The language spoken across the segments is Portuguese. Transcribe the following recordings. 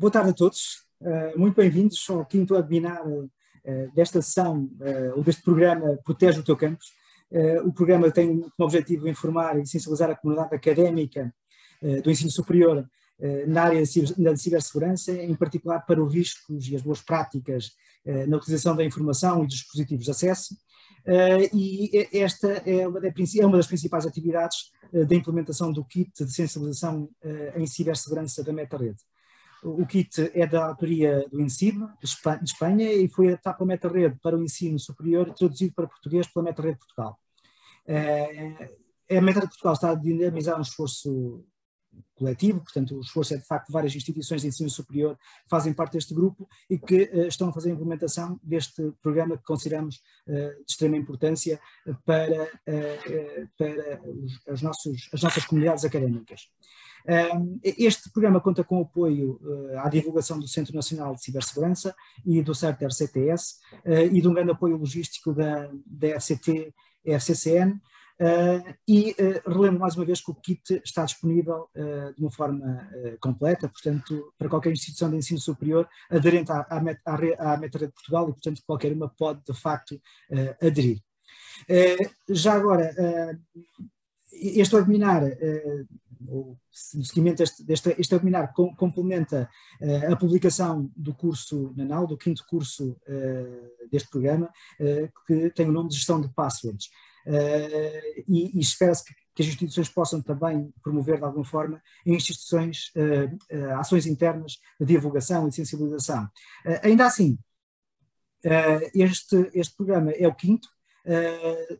Boa tarde a todos, muito bem-vindos ao quinto webinar desta sessão, ou deste programa Protege o Teu Campus. O programa tem como objetivo informar e sensibilizar a comunidade académica do ensino superior na área da cibersegurança, em particular para os riscos e as boas práticas na utilização da informação e dos dispositivos de acesso. E esta é uma das principais atividades da implementação do kit de sensibilização em cibersegurança da MetaRede. O kit é da autoria do INSIB, de Espanha, e foi adaptado pela MetaRede para o ensino superior e traduzido para português pela MetaRede Portugal. A MetaRede Portugal está a dinamizar um esforço coletivo, portanto o esforço é de facto de várias instituições de ensino superior que fazem parte deste grupo e que estão a fazer a implementação deste programa que consideramos de extrema importância para as nossas comunidades académicas. Este programa conta com o apoio à divulgação do Centro Nacional de Cibersegurança e do CERT RCTS e de um grande apoio logístico da FCT FCCN. Relembro mais uma vez que o kit está disponível de uma forma completa, portanto, para qualquer instituição de ensino superior aderente à MetaRede Portugal, e portanto qualquer uma pode de facto aderir. Já agora, este webinar, no seguimento deste webinar, complementa a publicação do curso NANAL, do quinto curso deste programa, que tem o nome de Gestão de Passwords. E espera-se que as instituições possam também promover de alguma forma em instituições ações internas de divulgação e de sensibilização. Ainda assim, este programa é o quinto,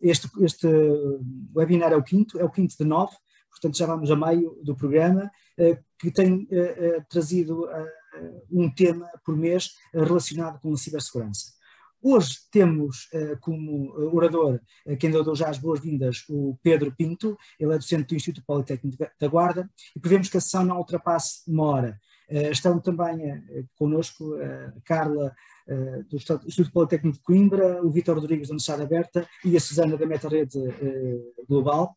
este webinar é o quinto de 9, portanto já vamos a meio do programa, que tem trazido um tema por mês relacionado com a cibersegurança. Hoje temos como orador, quem deu já as boas-vindas, o Pedro Pinto. Ele é docente do Instituto Politécnico da Guarda, e prevemos que a sessão não ultrapasse uma hora. Estão também connosco a Carla do Instituto Politécnico de Coimbra, o Vítor Rodrigues da Universidade Aberta e a Susana da MetaRede Global.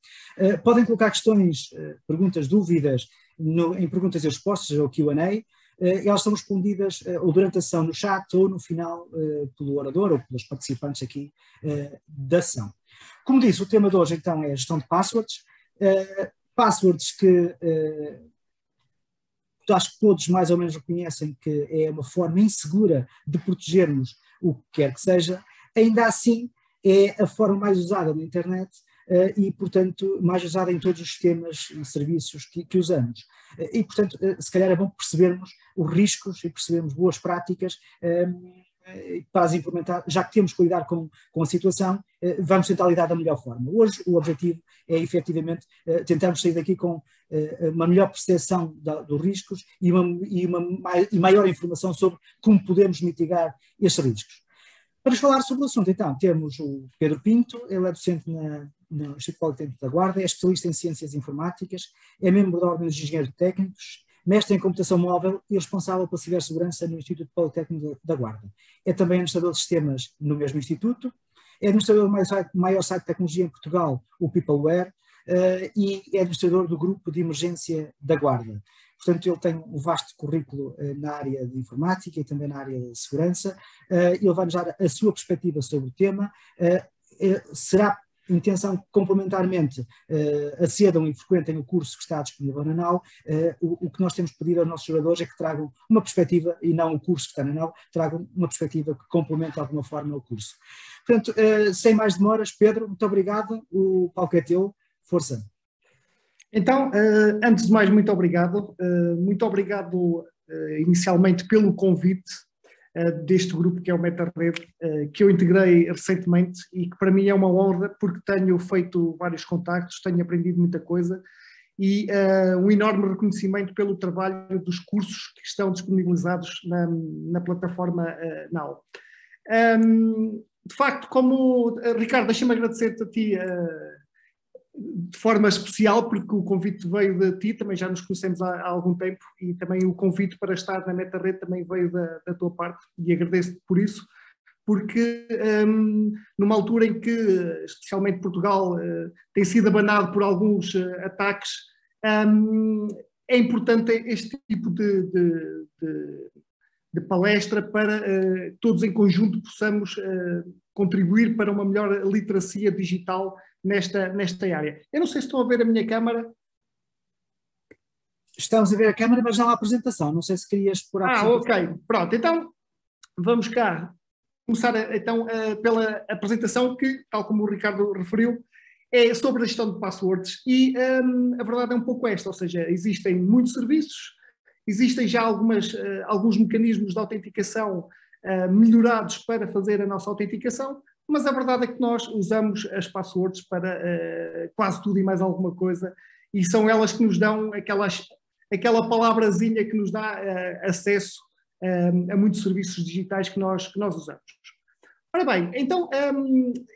Podem colocar questões, perguntas, dúvidas em perguntas e respostas, ou Q&A. Elas são respondidas ou durante a sessão no chat ou no final pelo orador ou pelos participantes aqui da sessão. Como disse, o tema de hoje então é a gestão de passwords. Passwords que acho que todos mais ou menos reconhecem que é uma forma insegura de protegermos o que quer que seja. Ainda assim é a forma mais usada na internet e, portanto, mais usada em todos os sistemas e serviços que usamos. E, portanto, se calhar é bom percebermos os riscos e percebermos boas práticas para as implementar. Já que temos que lidar com a situação, vamos tentar lidar da melhor forma. Hoje o objetivo é efetivamente tentarmos sair daqui com uma melhor percepção dos riscos e maior informação sobre como podemos mitigar estes riscos. Para falar sobre o assunto, então, temos o Pedro Pinto. Ele é docente no Instituto Politécnico da Guarda, é especialista em ciências informáticas, é membro da Ordem dos Engenheiros Técnicos, mestre em computação móvel e responsável pela cibersegurança no Instituto Politécnico da Guarda. É também administrador de sistemas no mesmo instituto, é administrador do maior site de tecnologia em Portugal, o Peopleware, e é administrador do grupo de emergência da Guarda. Portanto, ele tem um vasto currículo na área de informática e também na área de segurança. Ele vai nos dar a sua perspectiva sobre o tema. Será intenção que complementarmente acedam e frequentem o curso que está disponível na NAU. O que nós temos pedido aos nossos jogadores é que tragam uma perspectiva, e não o curso que está na NAU, tragam uma perspectiva que complemente de alguma forma o curso. Portanto, sem mais demoras, Pedro, muito obrigado, o palco é teu, força. Então, antes de mais, muito obrigado. Muito obrigado inicialmente pelo convite deste grupo que é o MetaRede, que eu integrei recentemente e que para mim é uma honra porque tenho feito vários contactos, tenho aprendido muita coisa e um enorme reconhecimento pelo trabalho dos cursos que estão disponibilizados na plataforma NAU. De facto, Ricardo, deixa-me agradecer-te a ti de forma especial, porque o convite veio de ti, também já nos conhecemos há algum tempo, e também o convite para estar na MetaRede também veio da tua parte, e agradeço-te por isso, porque numa altura em que, especialmente Portugal, tem sido abanado por alguns ataques, é importante este tipo de palestra para todos em conjunto possamos contribuir para uma melhor literacia digital nesta área. Eu não sei se estão a ver a minha câmara. Estamos a ver a câmara, mas não há apresentação. Não sei se querias pôr a apresentação. Ok. Pronto, então vamos cá começar então pela apresentação que, tal como o Ricardo referiu, é sobre a gestão de passwords e a verdade é um pouco esta, ou seja, existem muitos serviços, existem já alguns mecanismos de autenticação melhorados para fazer a nossa autenticação, mas a verdade é que nós usamos as passwords para quase tudo e mais alguma coisa e são elas que nos dão aquela palavrazinha que nos dá acesso a muitos serviços digitais que nós usamos. Ora bem, então,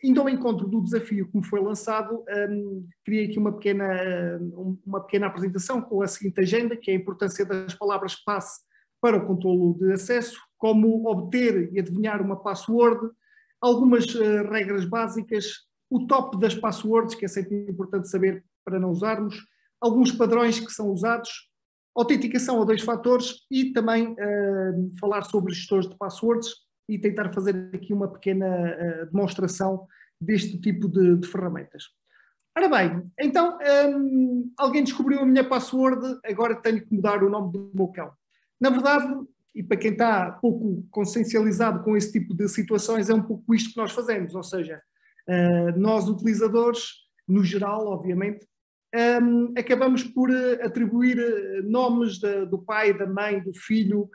indo ao encontro do desafio que me foi lançado, criei aqui uma pequena apresentação com a seguinte agenda, que é a importância das palavras-passe para o controlo de acesso, como obter e adivinhar uma password, algumas regras básicas, o top das passwords, que é sempre importante saber para não usarmos, alguns padrões que são usados, autenticação a 2 fatores e também falar sobre gestores de passwords, e tentar fazer aqui uma pequena demonstração deste tipo de ferramentas. Ora bem, então, alguém descobriu a minha password, agora tenho que mudar o nome do meu cão. Na verdade, e para quem está pouco consciencializado com esse tipo de situações, é um pouco isto que nós fazemos, ou seja, nós utilizadores, no geral, obviamente, acabamos por atribuir nomes do pai, da mãe, do filho,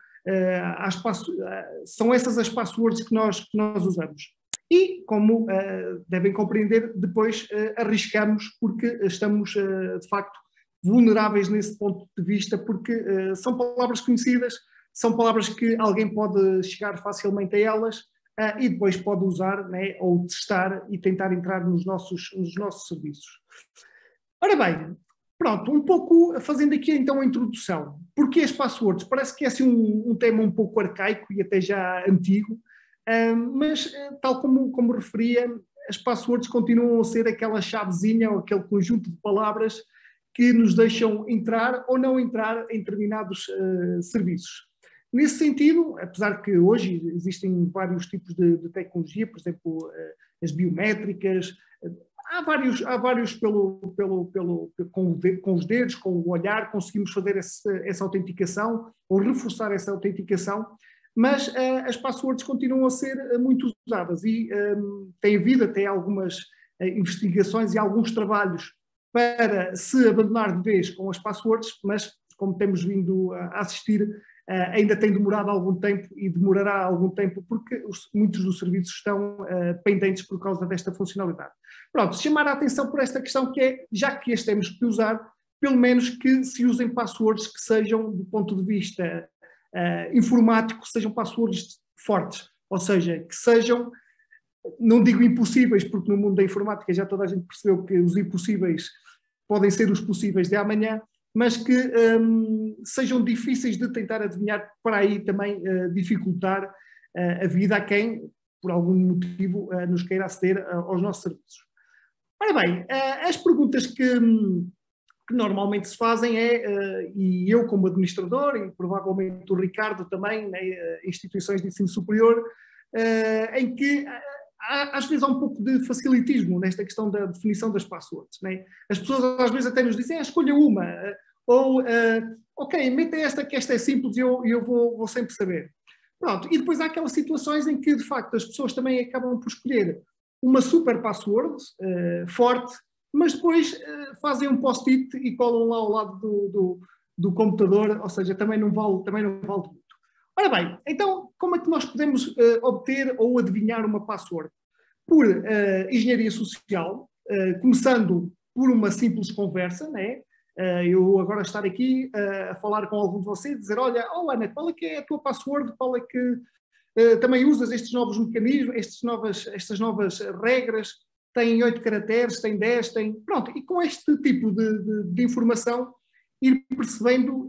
são essas as passwords que nós usamos. E, como devem compreender, depois arriscamos porque estamos, de facto, vulneráveis nesse ponto de vista, porque são palavras conhecidas, são palavras que alguém pode chegar facilmente a elas e depois pode usar, né, ou testar e tentar entrar nos nossos serviços. Ora bem, pronto, um pouco fazendo aqui então a introdução. Porquê as passwords? Parece que é assim um tema um pouco arcaico e até já antigo, mas tal como referia, as passwords continuam a ser aquela chavezinha ou aquele conjunto de palavras que nos deixam entrar ou não entrar em determinados serviços. Nesse sentido, apesar que hoje existem vários tipos de tecnologia, por exemplo, as biométricas, há vários com os dedos, com o olhar, conseguimos fazer essa autenticação ou reforçar essa autenticação, mas as passwords continuam a ser muito usadas e tem havido até algumas investigações e alguns trabalhos para se abandonar de vez com as passwords, mas como temos vindo a assistir, ainda tem demorado algum tempo e demorará algum tempo porque muitos dos serviços estão pendentes por causa desta funcionalidade. Pronto, chamar a atenção por esta questão que é, já que as temos que usar, pelo menos que se usem passwords que sejam, do ponto de vista informático, sejam passwords fortes, ou seja, que sejam, não digo impossíveis, porque no mundo da informática já toda a gente percebeu que os impossíveis podem ser os possíveis de amanhã, mas que sejam difíceis de tentar adivinhar, para aí também dificultar a vida a quem, por algum motivo, nos queira aceder aos nossos serviços. Ora bem, as perguntas que normalmente se fazem e eu como administrador, e provavelmente o Ricardo também, né, instituições de ensino superior, em que às vezes há um pouco de facilitismo nesta questão da definição das passwords. Né? As pessoas às vezes até nos dizem, escolha uma, ou ok, meta esta que esta é simples e eu vou sempre saber. Pronto, e depois há aquelas situações em que de facto as pessoas também acabam por escolher uma super password forte, mas depois fazem um post-it e colam lá ao lado do computador, ou seja, também não vale muito. Ora bem, então como é que nós podemos obter ou adivinhar uma password? Por engenharia social, começando por uma simples conversa, né? Eu agora estar aqui a falar com algum de vocês, dizer, olha, Ana, qual é que é a tua password? Qual é que também usas estes novos mecanismos, estas novas regras? Tem 8 caracteres, tem 10, tem... Pronto, e com este tipo de informação ir percebendo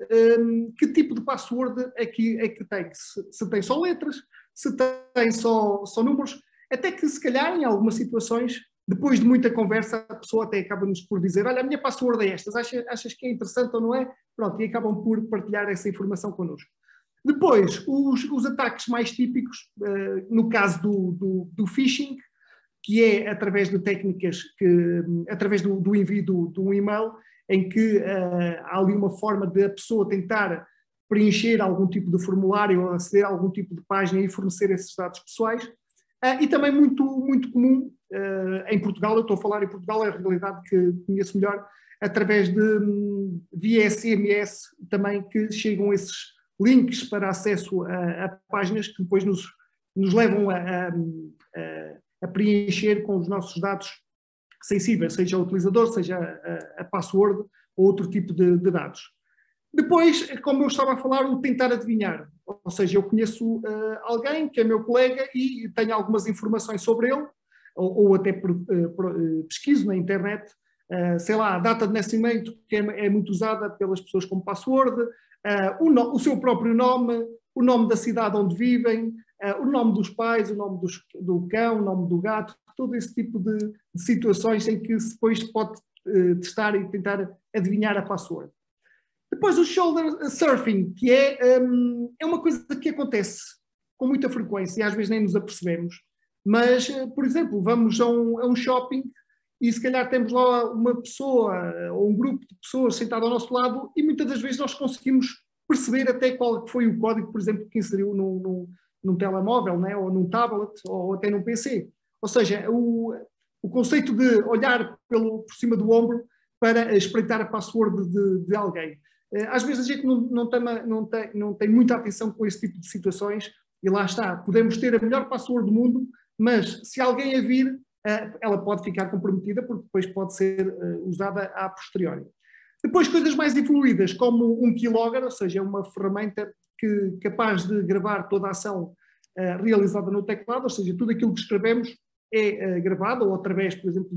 que tipo de password é que tem. Se tem só letras, se tem só números, até que se calhar em algumas situações depois de muita conversa, a pessoa até acaba-nos por dizer, olha, a minha password é esta, achas que é interessante ou não é? Pronto, e acabam por partilhar essa informação connosco. Depois, os ataques mais típicos, no caso do phishing, que é através de técnicas, através do envio de um e-mail, em que há ali uma forma de a pessoa tentar preencher algum tipo de formulário ou aceder a algum tipo de página e fornecer esses dados pessoais. E também muito, muito comum em Portugal, eu estou a falar em Portugal, é a realidade que conheço melhor, através de via SMS também que chegam esses links para acesso a páginas que depois nos levam a preencher com os nossos dados sensíveis, seja o utilizador, seja a password ou outro tipo de dados. Depois, como eu estava a falar, o tentar adivinhar. Ou seja, eu conheço alguém que é meu colega e tenho algumas informações sobre ele, ou até pesquiso na internet, sei lá, a data de nascimento, que é muito usada pelas pessoas como password, o seu próprio nome, o nome da cidade onde vivem, o nome dos pais, o nome do cão, o nome do gato, todo esse tipo de situações em que depois se pode testar e tentar adivinhar a password. Depois o shoulder surfing, que é uma coisa que acontece com muita frequência e às vezes nem nos apercebemos, mas, por exemplo, vamos a um shopping e se calhar temos lá uma pessoa ou um grupo de pessoas sentado ao nosso lado e muitas das vezes nós conseguimos perceber até qual foi o código, por exemplo, que inseriu num telemóvel, né? Ou num tablet ou até num PC. Ou seja, o conceito de olhar por cima do ombro para espreitar a password de alguém. Às vezes a gente não tem muita atenção com esse tipo de situações e lá está, podemos ter a melhor password do mundo, mas se alguém a vir, ela pode ficar comprometida porque depois pode ser usada a posteriori. Depois coisas mais evoluídas como um keylogger, ou seja, uma ferramenta capaz de gravar toda a ação realizada no teclado, ou seja, tudo aquilo que escrevemos é gravado ou através, por exemplo,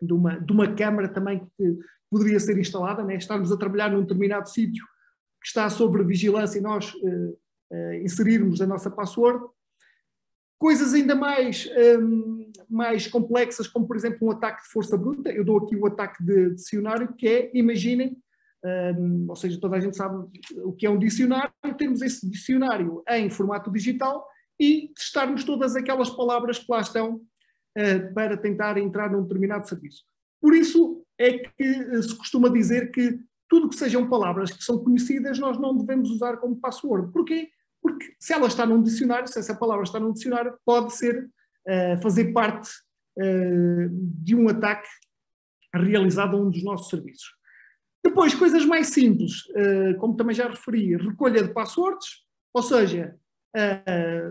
de uma câmara também que poderia ser instalada, né? Estarmos a trabalhar num determinado sítio que está sob vigilância e nós inserirmos a nossa password. Coisas ainda mais complexas, como por exemplo um ataque de força bruta. Eu dou aqui o ataque de dicionário, que é, imaginem, ou seja, toda a gente sabe o que é um dicionário, termos esse dicionário em formato digital e testarmos todas aquelas palavras que lá estão para tentar entrar num determinado serviço. Por isso é que se costuma dizer que tudo que sejam palavras que são conhecidas nós não devemos usar como password. Porquê? Porque se ela está num dicionário, se essa palavra está num dicionário, pode ser fazer parte de um ataque realizado a um dos nossos serviços. Depois, coisas mais simples, como também já referi, recolha de passwords, ou seja,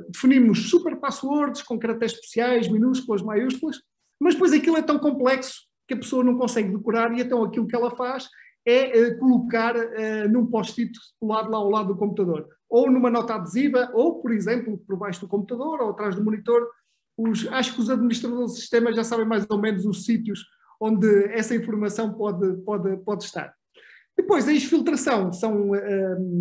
definimos super passwords com caracteres especiais, minúsculas, maiúsculas, mas depois aquilo é tão complexo que a pessoa não consegue decorar e então aquilo que ela faz é colocar num post-it colado lá ao lado do computador, ou numa nota adesiva, ou, por exemplo, por baixo do computador ou atrás do monitor. Acho que os administradores de sistemas já sabem mais ou menos os sítios onde essa informação pode estar. Depois, a exfiltração são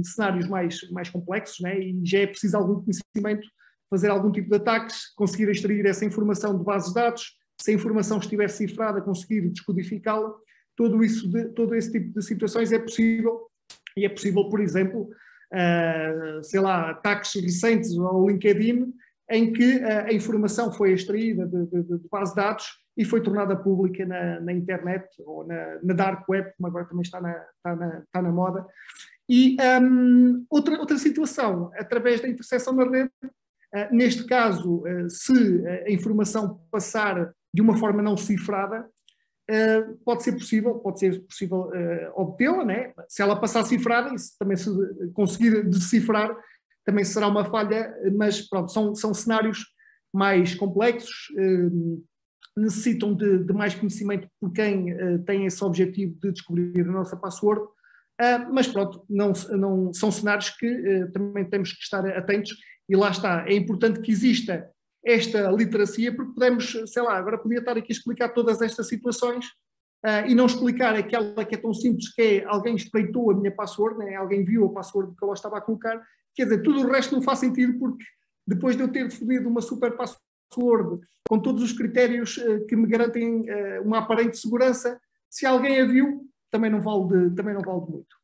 cenários mais complexos, né? E já é preciso algum conhecimento, fazer algum tipo de ataques, conseguir extrair essa informação de bases de dados, se a informação estiver cifrada, conseguir descodificá-la. Todo esse tipo de situações é possível, e é possível, por exemplo, sei lá, ataques recentes ao LinkedIn, em que a informação foi extraída de base de dados e foi tornada pública na internet ou na dark web, como agora também está na moda. E outra situação, através da interseção na rede, neste caso, se a informação passar de uma forma não cifrada, pode ser possível obtê-la, né? Se ela passar cifrada, e se também se conseguir decifrar, também será uma falha, mas pronto, são cenários mais complexos, necessitam de mais conhecimento por quem tem esse objetivo de descobrir a nossa password, mas pronto, não são cenários que também temos que estar atentos e lá está, é importante que exista esta literacia porque podemos, sei lá, agora podia estar aqui a explicar todas estas situações e não explicar aquela que é tão simples que é alguém espreitou a minha password, né? Alguém viu a password que eu estava a colocar, quer dizer, tudo o resto não faz sentido porque depois de eu ter definido uma super password password com todos os critérios que me garantem uma aparente segurança, se alguém a viu, também não vale de muito.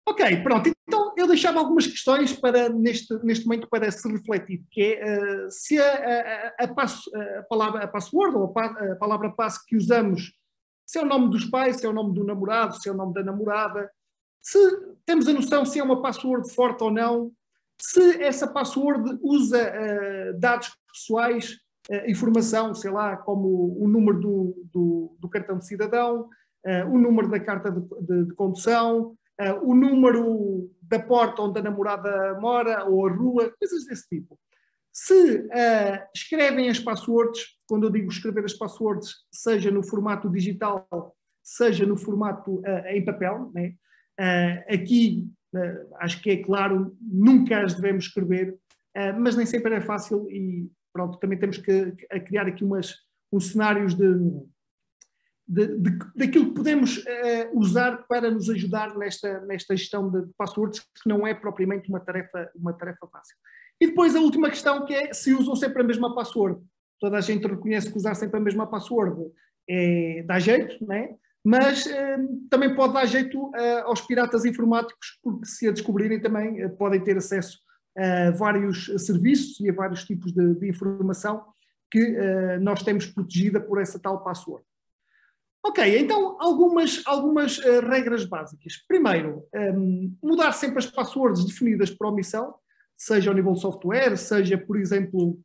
Ok, pronto. Então eu deixava algumas questões para, neste momento para se refletir, que é se a password ou a palavra passe que usamos, se é o nome dos pais, se é o nome do namorado, se é o nome da namorada, se temos a noção se é uma password forte ou não, se essa password usa dados pessoais, informação, sei lá, como o número do cartão de cidadão, o número da carta de condução, o número da porta onde a namorada mora, ou a rua, coisas desse tipo. Se escrevem as passwords, quando eu digo escrever as passwords, seja no formato digital, seja no formato em papel, né? Aqui acho que é claro, nunca as devemos escrever, mas nem sempre é fácil e pronto, também temos que criar aqui uns cenários daquilo que podemos usar para nos ajudar nesta gestão de passwords, que não é propriamente uma tarefa fácil. E depois a última questão, que é se usam sempre a mesma password. Toda a gente reconhece que usar sempre a mesma password dá jeito, não é? Mas também pode dar jeito aos piratas informáticos, porque se a descobrirem também podem ter acesso a vários serviços e a vários tipos de informação que nós temos protegida por essa tal password. Ok, então algumas regras básicas. Primeiro, mudar sempre as passwords definidas por omissão, seja ao nível de software, seja, por exemplo,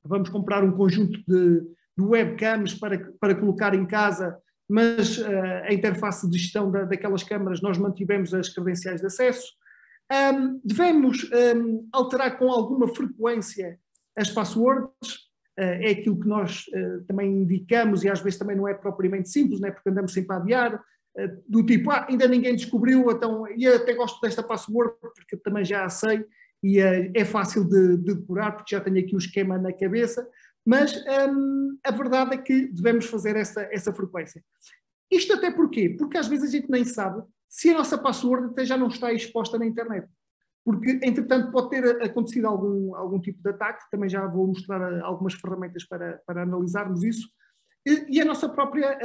vamos comprar um conjunto de webcams para colocar em casa, mas a interface de gestão daquelas câmaras nós mantivemos as credenciais de acesso. Devemos alterar com alguma frequência as passwords, é aquilo que nós também indicamos e às vezes também não é propriamente simples, né, porque andamos sempre a adiar, do tipo, ainda ninguém descobriu, então, e eu até gosto desta password porque também já a sei e é fácil de decorar porque já tenho aqui o esquema na cabeça, mas a verdade é que devemos fazer essa frequência. Isto até porquê? Porque às vezes a gente nem sabe se a nossa password até já não está exposta na internet. Porque, entretanto, pode ter acontecido algum tipo de ataque, também já vou mostrar algumas ferramentas para analisarmos isso, e a nossa própria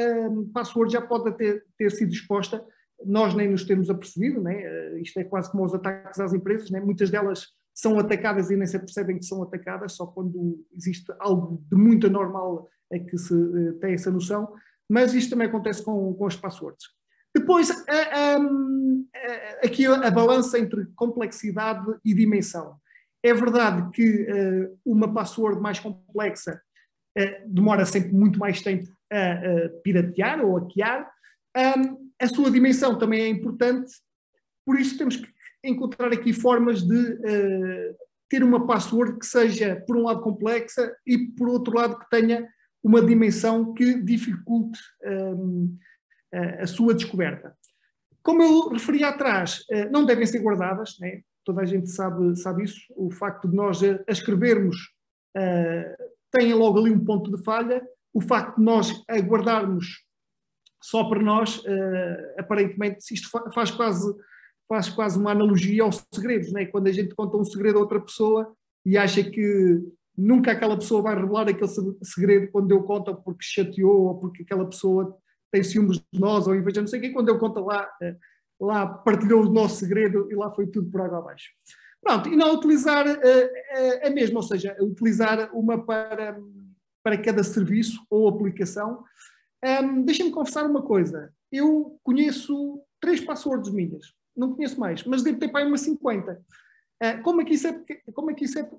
password já pode ter sido exposta, nós nem nos temos apercebido, né? Isto é quase como os ataques às empresas, né? Muitas delas são atacadas e nem se percebem que são atacadas, só quando existe algo de muito anormal é que se tem essa noção, mas isto também acontece com as passwords. Depois, aqui a balança entre complexidade e dimensão. É verdade que uma password mais complexa demora sempre muito mais tempo a piratear ou a hackear. A sua dimensão também é importante, por isso temos que encontrar aqui formas de ter uma password que seja, por um lado, complexa e, por outro lado, que tenha uma dimensão que dificulte a sua descoberta. Como eu referi atrás, não devem ser guardadas, né? Toda a gente sabe isso, o facto de nós a escrevermos tem logo ali um ponto de falha, o facto de nós a guardarmos só para nós, aparentemente, isto faz quase uma analogia aos segredos, né? Quando a gente conta um segredo a outra pessoa e acha que nunca aquela pessoa vai revelar aquele segredo quando eu conto porque chateou ou porque aquela pessoa tem ciúmes de nós ou inveja, não sei o quê, quando eu conto lá partilhou o nosso segredo e lá foi tudo por água abaixo. Pronto, e não utilizar a mesma, ou seja, utilizar uma para cada serviço ou aplicação. Deixem-me confessar uma coisa, eu conheço 3 passwords minhas, não conheço mais, mas devo ter para aí umas 50. Como é que isso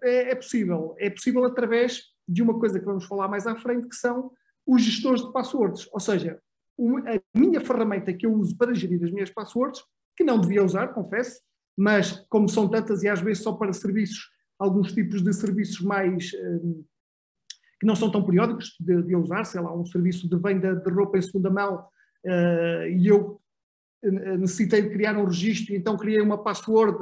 é possível? É possível através de uma coisa que vamos falar mais à frente, que são os gestores de passwords, ou seja, a minha ferramenta que eu uso para gerir as minhas passwords, que não devia usar, confesso, mas como são tantas e às vezes só para serviços, alguns tipos de serviços mais que não são tão periódicos de usar, sei lá, um serviço de venda de roupa em segunda mão e eu necessitei de criar um registro e então criei uma password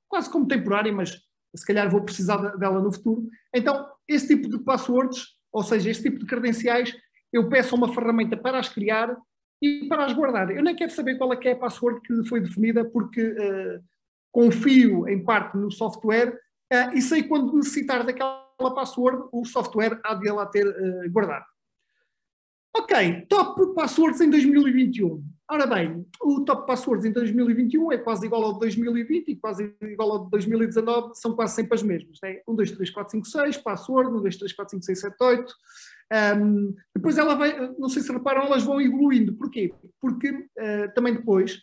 quase como temporária, mas se calhar vou precisar dela no futuro. Então, esse tipo de passwords, ou seja, esse tipo de credenciais, eu peço uma ferramenta para as criar e para as guardar. Eu nem quero saber qual é que é a password que foi definida, porque confio em parte no software e sei quando necessitar daquela password o software há de lá ter guardado. Ok, top passwords em 2021. Ora bem, o top passwords em 2021 é quase igual ao de 2020 e quase igual ao de 2019, são quase sempre as mesmas. Né? 1, 2, 3, 4, 5, 6, password, 1, 2, 3, 4, 5, 6, 7, 8. Depois ela vai, não sei se reparam, elas vão evoluindo. Porquê? Porque também depois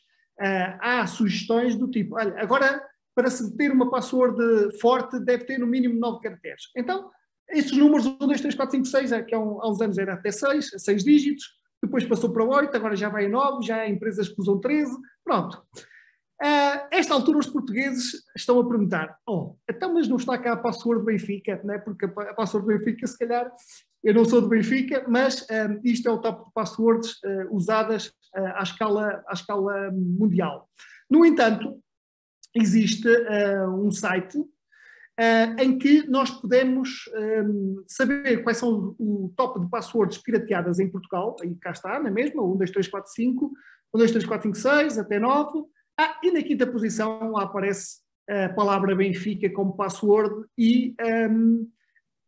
há sugestões do tipo, olha, agora para se ter uma password forte deve ter no mínimo 9 caracteres. Então, estes números, 1, 2, 3, 4, 5, 6, que há uns anos era até 6 dígitos, depois passou para 8, agora já vai a 9, já há empresas que usam 13, pronto. A esta altura os portugueses estão a perguntar, então mas não está cá a password do Benfica, né? Porque a password do Benfica, se calhar, eu não sou do Benfica, mas isto é o top de passwords usadas à escala mundial. No entanto, existe um site em que nós podemos saber quais são o top de passwords pirateadas em Portugal, aí cá está, não é mesmo? 1, 2, 3, 4, 5, 1, 2, 3, 4, 5, 6, até 9. E na quinta posição lá aparece a palavra Benfica como password e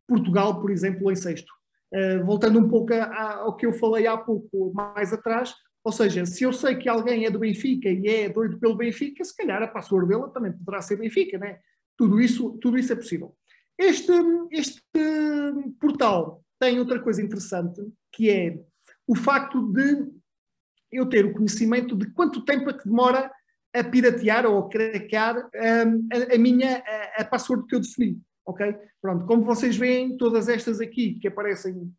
Portugal, por exemplo, em sexto. Voltando um pouco ao que eu falei há pouco, mais atrás, ou seja, se eu sei que alguém é do Benfica e é doido pelo Benfica, se calhar a password dele também poderá ser Benfica, né? Tudo isso é possível. Este portal tem outra coisa interessante, que é o facto de eu ter o conhecimento de quanto tempo é que demora a piratear ou a craquear a password que eu defini. Ok? Pronto, como vocês veem, todas estas aqui que aparecem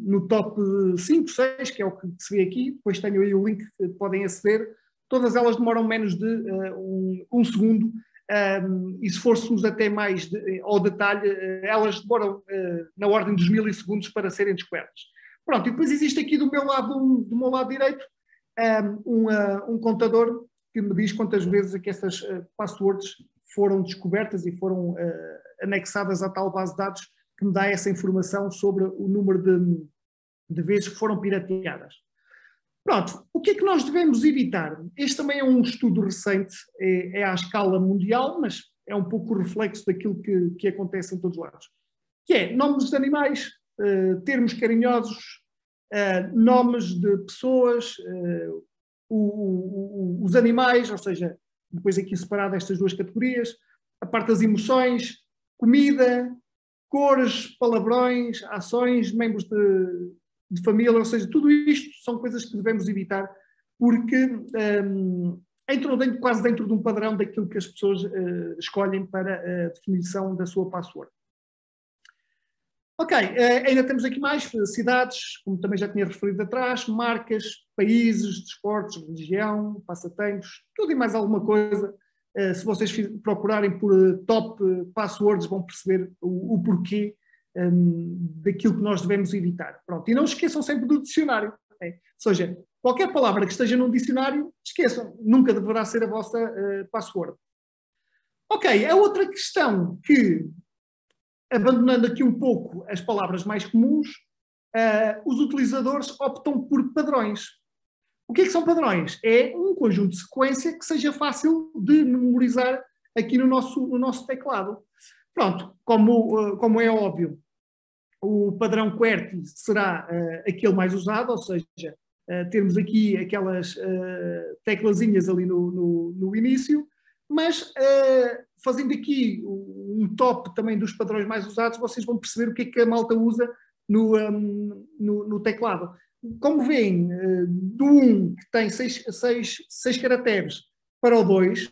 no top 5, 6, que é o que se vê aqui, depois tenho aí o link que podem aceder, todas elas demoram menos de um segundo. E se fôssemos até mais ao detalhe, elas demoram na ordem dos milissegundos para serem descobertas. Pronto, e depois existe aqui do meu lado direito um contador que me diz quantas vezes é que estas passwords foram descobertas e foram anexadas à tal base de dados que me dá essa informação sobre o número de vezes que foram pirateadas. Pronto, o que é que nós devemos evitar? Este também é um estudo recente, é à escala mundial, mas é um pouco o reflexo daquilo que acontece em todos os lados. Que é nomes de animais, termos carinhosos, nomes de pessoas, os animais, ou seja, depois aqui separado estas duas categorias, a parte das emoções, comida, cores, palavrões, ações, membros de família, ou seja, tudo isto são coisas que devemos evitar porque entram quase dentro de um padrão daquilo que as pessoas escolhem para a definição da sua password. Ok, ainda temos aqui mais cidades, como também já tinha referido atrás, marcas, países, desportos, religião, passatempos, tudo e mais alguma coisa. Se vocês procurarem por top passwords vão perceber o porquê daquilo que nós devemos evitar. Pronto, e não esqueçam sempre do dicionário. Ou seja, qualquer palavra que esteja num dicionário, esqueçam, nunca deverá ser a vossa password. Ok, a outra questão que, abandonando aqui um pouco as palavras mais comuns, os utilizadores optam por padrões. O que é que são padrões? É um conjunto de sequência que seja fácil de memorizar aqui no nosso teclado. Pronto, como é óbvio, o padrão QWERTY será aquele mais usado, ou seja, termos aqui aquelas teclazinhas ali no início, mas fazendo aqui um top também dos padrões mais usados, vocês vão perceber o que é que a malta usa no teclado. Como veem, do 1, que tem 6 caracteres, para o 2,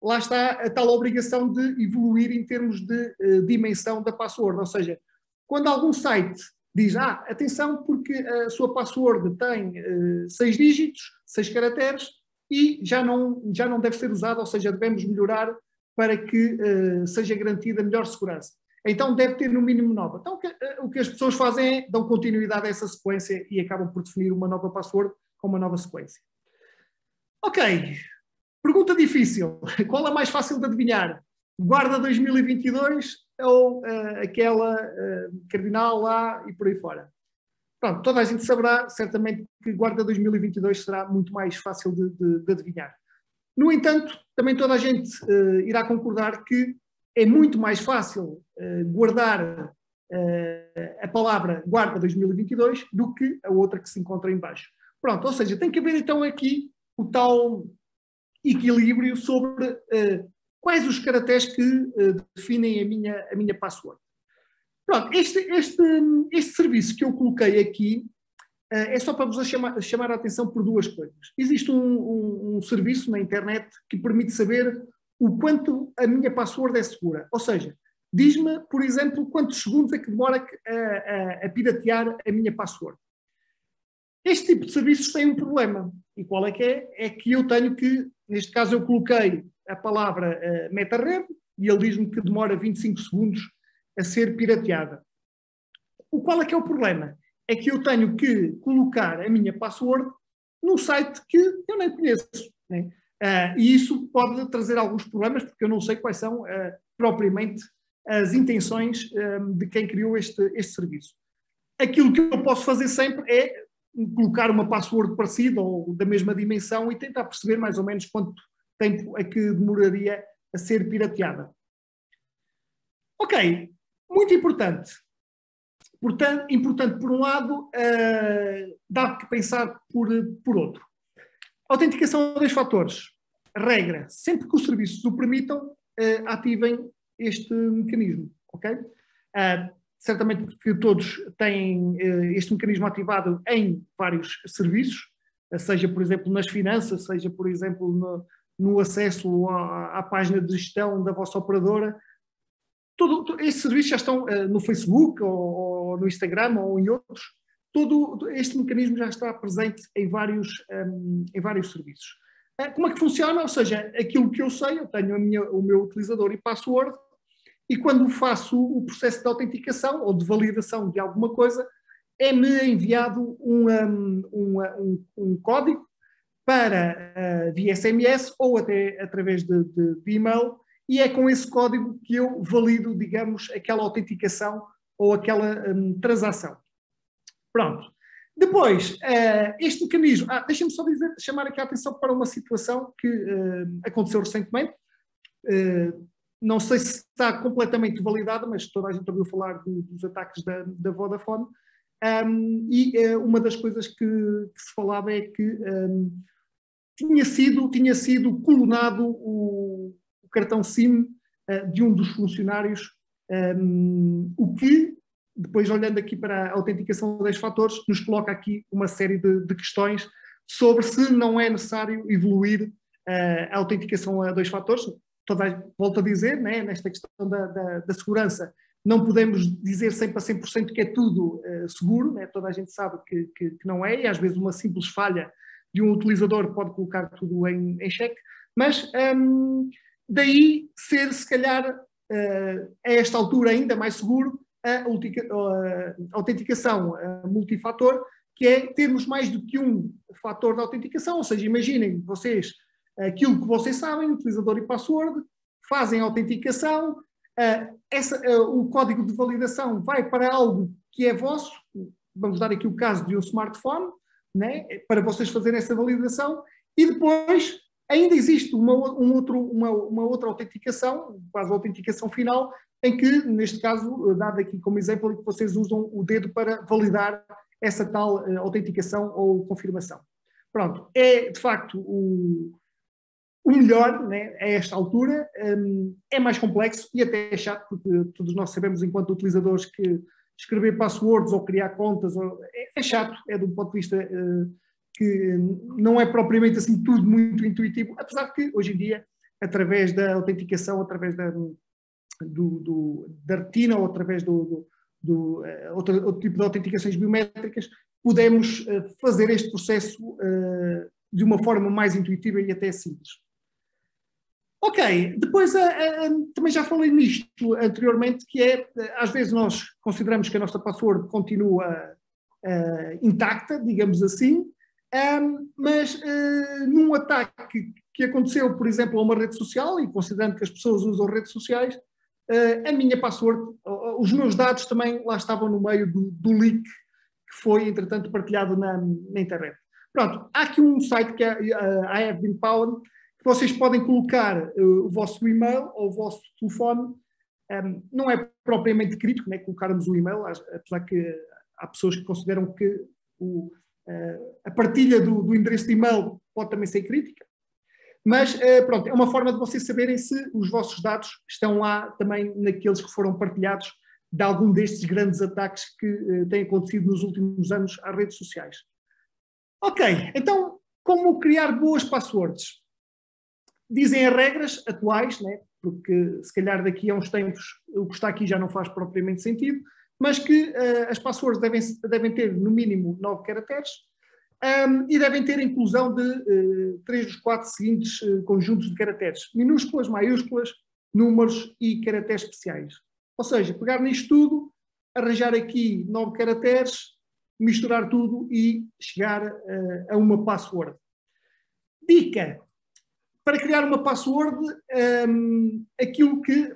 lá está a tal obrigação de evoluir em termos de dimensão da password. Ou seja, quando algum site diz, atenção, porque a sua password tem 6 dígitos, 6 caracteres, e já não deve ser usada, ou seja, devemos melhorar para que seja garantida melhor segurança. Então deve ter no mínimo 9. Então o que as pessoas fazem é dão continuidade a essa sequência e acabam por definir uma nova password com uma nova sequência. Ok, pergunta difícil. Qual é mais fácil de adivinhar? Guarda 2022 ou aquela cardinal lá e por aí fora? Pronto, toda a gente saberá certamente que Guarda 2022 será muito mais fácil de adivinhar. No entanto, também toda a gente irá concordar que é muito mais fácil guardar a palavra guarda 2022 do que a outra que se encontra em baixo. Pronto, ou seja, tem que haver então aqui o tal equilíbrio sobre quais os caracteres que definem a minha password. Pronto, este serviço que eu coloquei aqui é só para vos chamar a atenção por duas coisas. Existe um serviço na internet que permite saber o quanto a minha password é segura. Ou seja, diz-me, por exemplo, quantos segundos é que demora a piratear a minha password. Este tipo de serviços tem um problema. E qual é que é? É que eu tenho que, neste caso eu coloquei a palavra MetaRed e ele diz-me que demora 25 segundos a ser pirateada. Qual é que é o problema? É que eu tenho que colocar a minha password num site que eu nem conheço. Né? E isso pode trazer alguns problemas, porque eu não sei quais são propriamente as intenções de quem criou este serviço. Aquilo que eu posso fazer sempre é colocar uma password parecida ou da mesma dimensão e tentar perceber mais ou menos quanto tempo é que demoraria a ser pirateada. Ok, muito importante. Importante por um lado, dá que pensar por outro. Autenticação a 2 fatores. Regra, sempre que os serviços o permitam, ativem este mecanismo. Ok? Certamente porque todos têm este mecanismo ativado em vários serviços, seja, por exemplo, nas finanças, seja, por exemplo, no acesso à página de gestão da vossa operadora. Estes serviços já estão no Facebook ou no Instagram ou em outros. Todo este mecanismo já está presente em vários serviços. Como é que funciona? Ou seja, aquilo que eu sei, eu tenho o meu utilizador e password, e quando faço o processo de autenticação ou de validação de alguma coisa, é-me enviado um código para via SMS ou até através de e-mail, e é com esse código que eu valido, digamos, aquela autenticação ou aquela transação. Pronto. Depois, este mecanismo... deixem-me só chamar aqui a atenção para uma situação que aconteceu recentemente. Não sei se está completamente validada, mas toda a gente ouviu falar dos ataques da Vodafone. Uma das coisas que se falava é que tinha sido clonado o cartão SIM de um dos funcionários, o que, depois olhando aqui para a autenticação a 2 fatores, nos coloca aqui uma série de questões sobre se não é necessário evoluir a autenticação a 2 fatores. Volto a dizer, né, nesta questão da segurança, não podemos dizer sempre a 100% que é tudo seguro, né? Toda a gente sabe que não é, e às vezes uma simples falha de um utilizador pode colocar tudo em xeque, mas daí ser, se calhar, a esta altura ainda mais seguro, a autenticação multifator, que é termos mais do que um fator de autenticação. Ou seja, imaginem vocês aquilo que vocês sabem, utilizador e password, fazem a autenticação, o código de validação vai para algo que é vosso, vamos dar aqui o caso de um smartphone, né, para vocês fazerem essa validação, e depois ainda existe uma outra autenticação, quase a autenticação final, em que, neste caso, dado aqui como exemplo, que vocês usam o dedo para validar essa tal autenticação ou confirmação. Pronto, é de facto o melhor, né, a esta altura. É mais complexo e até é chato, porque todos nós sabemos, enquanto utilizadores, que escrever passwords ou criar contas é chato, é de um ponto de vista que não é propriamente assim tudo muito intuitivo, apesar de que hoje em dia, através da autenticação, através da retina ou através outro tipo de autenticações biométricas, podemos fazer este processo de uma forma mais intuitiva e até simples. Ok, depois também já falei nisto anteriormente, que é, às vezes nós consideramos que a nossa password continua intacta, digamos assim, mas num ataque que aconteceu, por exemplo, a uma rede social, e considerando que as pessoas usam redes sociais, a minha password, os meus dados também lá estavam no meio do leak que foi, entretanto, partilhado na internet. Pronto, há aqui um site que é I Have Been Pwned, que vocês podem colocar o vosso e-mail ou o vosso telefone não é propriamente crítico, né, colocarmos o e-mail, apesar que há pessoas que consideram que a partilha do endereço de e-mail pode também ser crítica. Mas, pronto, é uma forma de vocês saberem se os vossos dados estão lá também naqueles que foram partilhados de algum destes grandes ataques que têm acontecido nos últimos anos às redes sociais. Ok, então, como criar boas passwords? Dizem as regras atuais, né? Porque se calhar daqui a uns tempos o que está aqui já não faz propriamente sentido, mas que as passwords devem ter no mínimo 9 caracteres e devem ter a inclusão de 3 dos 4 seguintes conjuntos de caracteres: minúsculas, maiúsculas, números e caracteres especiais. Ou seja, pegar nisto tudo, arranjar aqui 9 caracteres, misturar tudo e chegar a uma password. Dica: para criar uma password, aquilo que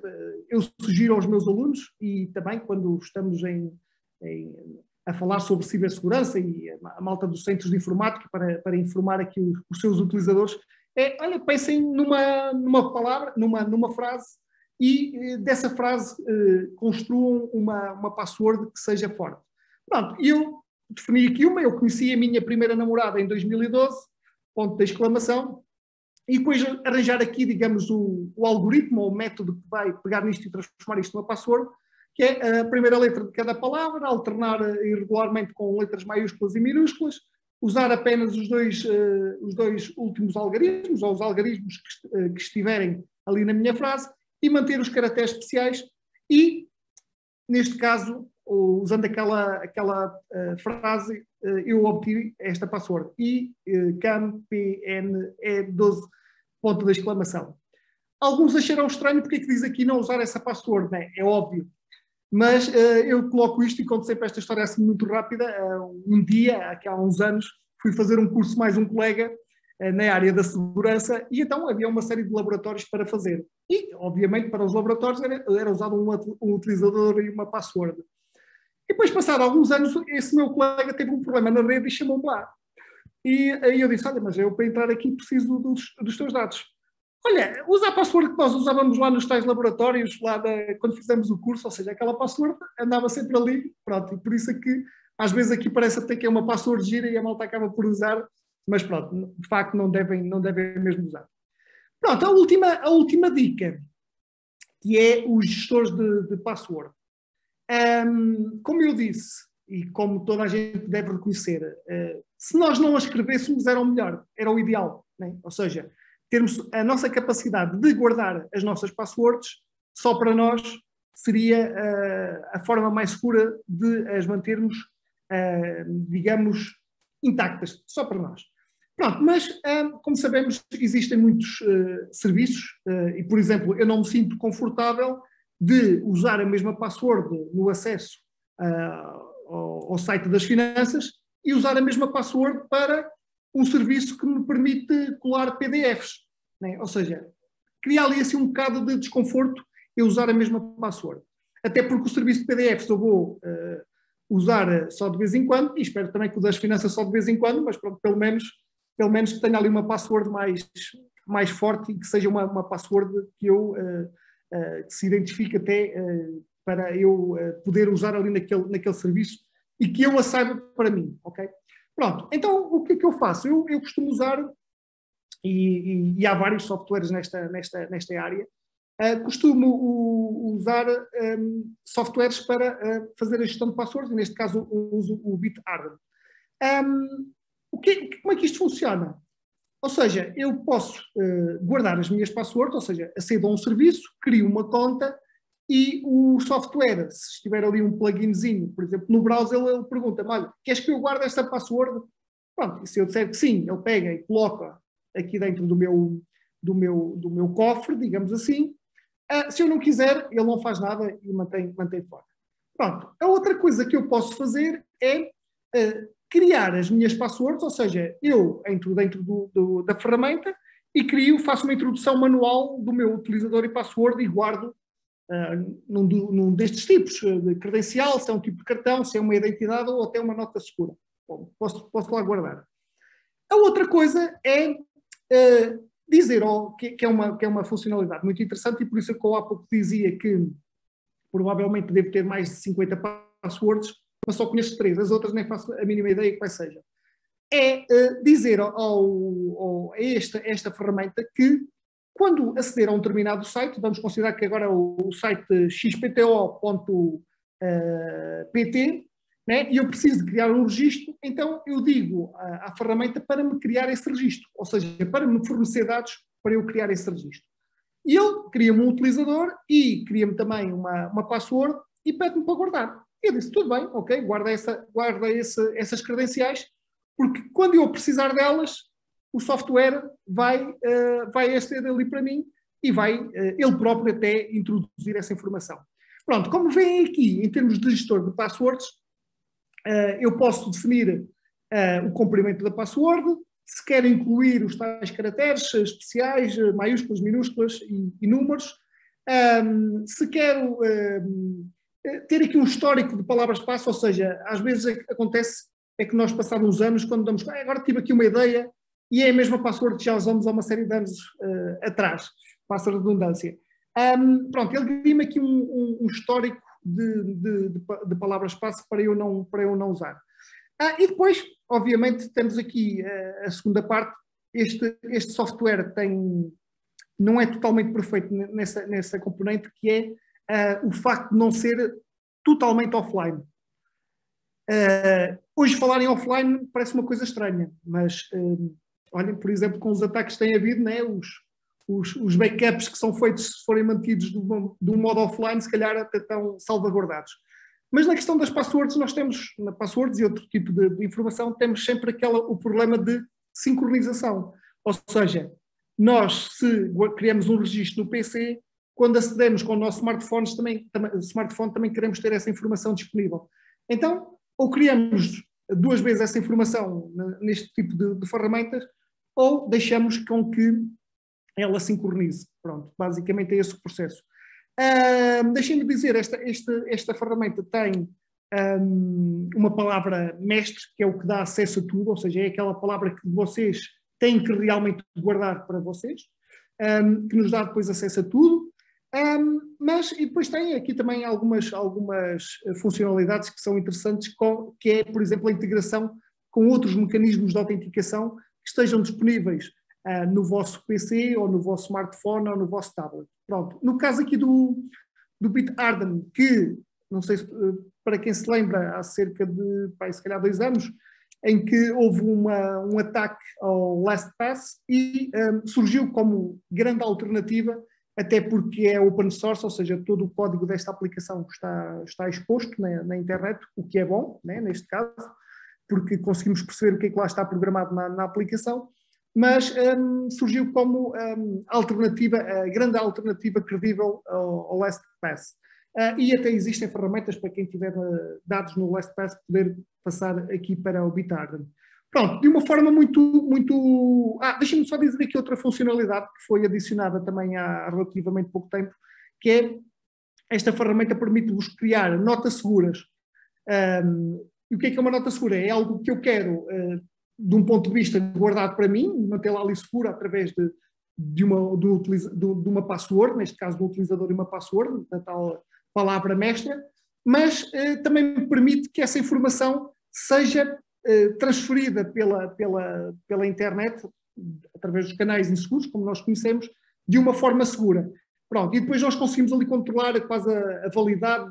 eu sugiro aos meus alunos, e também quando estamos a falar sobre cibersegurança e a malta dos centros de informática para informar aqui os seus utilizadores, olha, pensem numa palavra, numa frase, e dessa frase construam uma password que seja forte. Pronto, eu defini aqui eu conheci a minha primeira namorada em 2012, ponto de exclamação, e depois arranjar aqui, digamos, o algoritmo ou o método que vai pegar nisto e transformar isto numa password, que é a primeira letra de cada palavra, alternar irregularmente com letras maiúsculas e minúsculas, usar apenas os dois últimos algarismos, ou os algarismos que estiverem ali na minha frase, e manter os caracteres especiais e, neste caso, usando aquela frase, eu obtive esta password. ICAMPNE12, ponto de exclamação. Alguns acharão estranho porque é que diz aqui não usar essa password, né? É óbvio. Mas eu coloco isto e conto sempre esta história assim muito rápida. Um dia, aqui há uns anos, fui fazer um curso mais um colega na área da segurança e então havia uma série de laboratórios para fazer. E, obviamente, para os laboratórios era usado um utilizador e uma password. E depois, passado alguns anos, esse meu colega teve um problema na rede e chamou-me lá. E aí eu disse: olha, mas eu para entrar aqui preciso dos teus dados. Olha, usa a password que nós usávamos lá nos tais laboratórios, quando fizemos o curso, ou seja, aquela password andava sempre ali, pronto, e por isso é que às vezes aqui parece até que é uma password gira e a malta acaba por usar, mas pronto, de facto não devem mesmo usar. Pronto, a última dica, que é os gestores de password. Como eu disse, e como toda a gente deve reconhecer, se nós não a escrevêssemos era o melhor, era o ideal, né? Ou seja, termos a nossa capacidade de guardar as nossas passwords só para nós seria a forma mais segura de as mantermos, digamos, intactas, só para nós. Pronto, mas como sabemos existem muitos serviços e, por exemplo, eu não me sinto confortável de usar a mesma password no acesso ao site das finanças e usar a mesma password para um serviço que me permite colar PDFs, né? Ou seja, cria ali assim um bocado de desconforto eu usar a mesma password. Até porque o serviço de PDFs eu vou usar só de vez em quando, e espero também que o das finanças só de vez em quando, mas pronto, pelo menos que tenha ali uma password mais forte e que seja uma password que que se identifique até para eu poder usar ali naquele serviço e que eu a saiba para mim, ok? Pronto, então o que é que eu faço? Eu costumo usar, e há vários softwares nesta área, costumo usar softwares para fazer a gestão de passwords, e neste caso uso o BitHarden. Como é que isto funciona? Ou seja, eu posso guardar as minhas passwords, ou seja, acedo a um serviço, crio uma conta e o software, se estiver ali um pluginzinho, por exemplo, no browser, ele pergunta-me: olha, queres que eu guarde esta password? Pronto, e se eu disser que sim, ele pega e coloca aqui dentro do meu cofre, digamos assim. Se eu não quiser, ele não faz nada e mantém fora. Pronto, a outra coisa que eu posso fazer é criar as minhas passwords, ou seja, eu entro dentro da ferramenta e faço uma introdução manual do meu utilizador e password e guardo num destes tipos de credencial, se é um tipo de cartão, se é uma identidade ou até uma nota segura. Bom, posso lá guardar. A outra coisa é dizer que é uma funcionalidade muito interessante, e por isso é que eu há pouco dizia que provavelmente devo ter mais de 50 passwords, mas só conheço 3, as outras nem faço a mínima ideia quais seja. É dizer a esta ferramenta que, quando aceder a um determinado site, vamos considerar que agora o site xpto.pt, né, e eu preciso de criar um registro, então eu digo à ferramenta para me criar esse registro, ou seja, para me fornecer dados para eu criar esse registro. E ele cria-me um utilizador e cria-me também uma password e pede-me para guardar. Eu disse, tudo bem, ok, guarda essas credenciais, porque quando eu precisar delas, o software vai aceder ali para mim e vai ele próprio até introduzir essa informação. Pronto, como veem aqui, em termos de gestor de passwords, eu posso definir o comprimento da password, se quero incluir os tais caracteres especiais, maiúsculas, minúsculas e números, se quero ter aqui um histórico de palavras-passe, ou seja, às vezes acontece que nós passados uns anos, quando damos, agora tive aqui uma ideia e é a mesma password que já usamos há uma série de anos atrás, passa a redundância. Pronto, ele deu-me aqui um histórico de palavras-passe para eu não usar. E depois, obviamente, temos aqui a segunda parte. Este software não é totalmente perfeito nessa componente, que é o facto de não ser totalmente offline. Hoje falar em offline parece uma coisa estranha, mas olhem, por exemplo, com os ataques que têm havido, né, os backups que são feitos, se forem mantidos de um modo offline, se calhar até estão salvaguardados. Mas na questão das passwords, nós temos, na passwords e outro tipo de informação, temos sempre o problema de sincronização. Ou seja, nós, se criamos um registro no PC, quando acedemos com o nosso smartphone também queremos ter essa informação disponível. Então, ou criamos 2 vezes essa informação neste tipo de ferramentas, ou deixamos com que ela sincronize. Pronto, basicamente é esse o processo. Deixem-me dizer, esta ferramenta tem uma palavra mestre, que é o que dá acesso a tudo, ou seja, é aquela palavra que vocês têm que realmente guardar para vocês, que nos dá depois acesso a tudo. E depois tem aqui também algumas funcionalidades que são interessantes, que é, por exemplo, a integração com outros mecanismos de autenticação que estejam disponíveis no vosso PC, ou no vosso smartphone, ou no vosso tablet. Pronto. No caso aqui do Bitwarden, que, não sei se, para quem se lembra, há cerca de, se calhar 2 anos, em que houve um ataque ao LastPass e surgiu como grande alternativa, até porque é open source, ou seja, todo o código desta aplicação está exposto na internet, o que é bom, né, neste caso, porque conseguimos perceber o que é que lá está programado na aplicação, mas surgiu como alternativa, grande alternativa credível ao LastPass. E até existem ferramentas para quem tiver dados no LastPass poder passar aqui para o Bitwarden. Pronto, de uma forma muito... deixem-me só dizer aqui outra funcionalidade que foi adicionada também há relativamente pouco tempo, que é esta ferramenta permite-vos criar notas seguras. E o que é uma nota segura? É algo que eu quero, de um ponto de vista guardado para mim, mantê-la ali segura através de uma password, neste caso do utilizador e uma password, da tal palavra mestra, mas também me permite que essa informação seja transferida pela internet, através dos canais inseguros, como nós conhecemos, de uma forma segura. Pronto, e depois nós conseguimos ali controlar quase a validade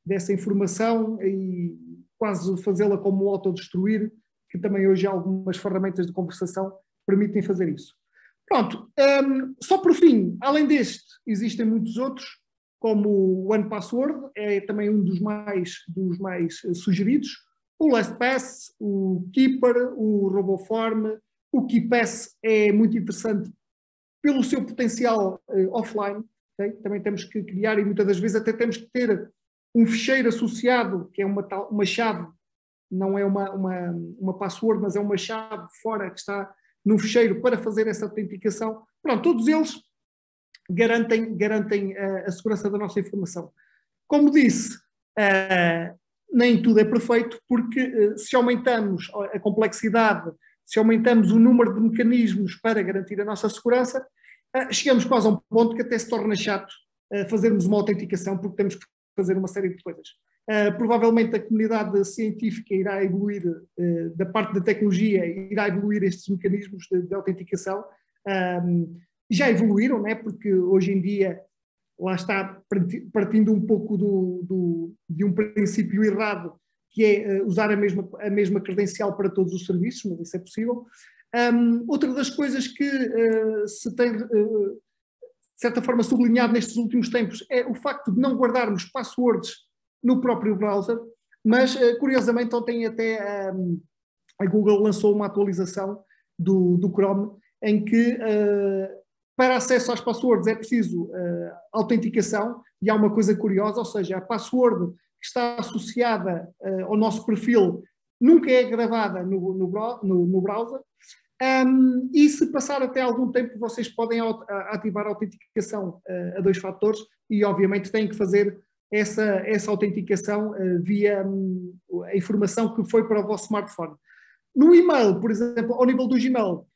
dessa informação e quase fazê-la como autodestruir, que também hoje algumas ferramentas de conversação permitem fazer isso. Pronto, só por fim, além deste, existem muitos outros, como o OnePassword, é também um dos mais sugeridos, o LastPass, o Keeper, o RoboForm, o KeePass é muito interessante pelo seu potencial offline, okay? Também temos que criar e muitas das vezes até temos que ter um ficheiro associado, que é uma chave, não é uma password, mas é uma chave fora que está no ficheiro para fazer essa autenticação. Pronto, todos eles garantem a segurança da nossa informação. Como disse, nem tudo é perfeito, porque se aumentamos a complexidade, se aumentamos o número de mecanismos para garantir a nossa segurança, chegamos quase a um ponto que até se torna chato fazermos uma autenticação, porque temos que fazer uma série de coisas. Provavelmente a comunidade científica irá evoluir, da parte da tecnologia, irá evoluir estes mecanismos de autenticação. Já evoluíram, né? Porque hoje em dia, lá está, partindo um pouco de um princípio errado, que é usar a mesma credencial para todos os serviços, mas isso é possível. Outra das coisas que se tem, de certa forma, sublinhado nestes últimos tempos é o facto de não guardarmos passwords no próprio browser, mas, curiosamente, ontem até a Google lançou uma atualização do Chrome em que, para acesso às passwords, é preciso autenticação, e há uma coisa curiosa, ou seja, a password que está associada ao nosso perfil nunca é gravada no browser, e se passar até algum tempo, vocês podem ativar a autenticação a 2 fatores e, obviamente, têm que fazer essa autenticação via a informação que foi para o vosso smartphone. No e-mail, por exemplo, ao nível do Gmail,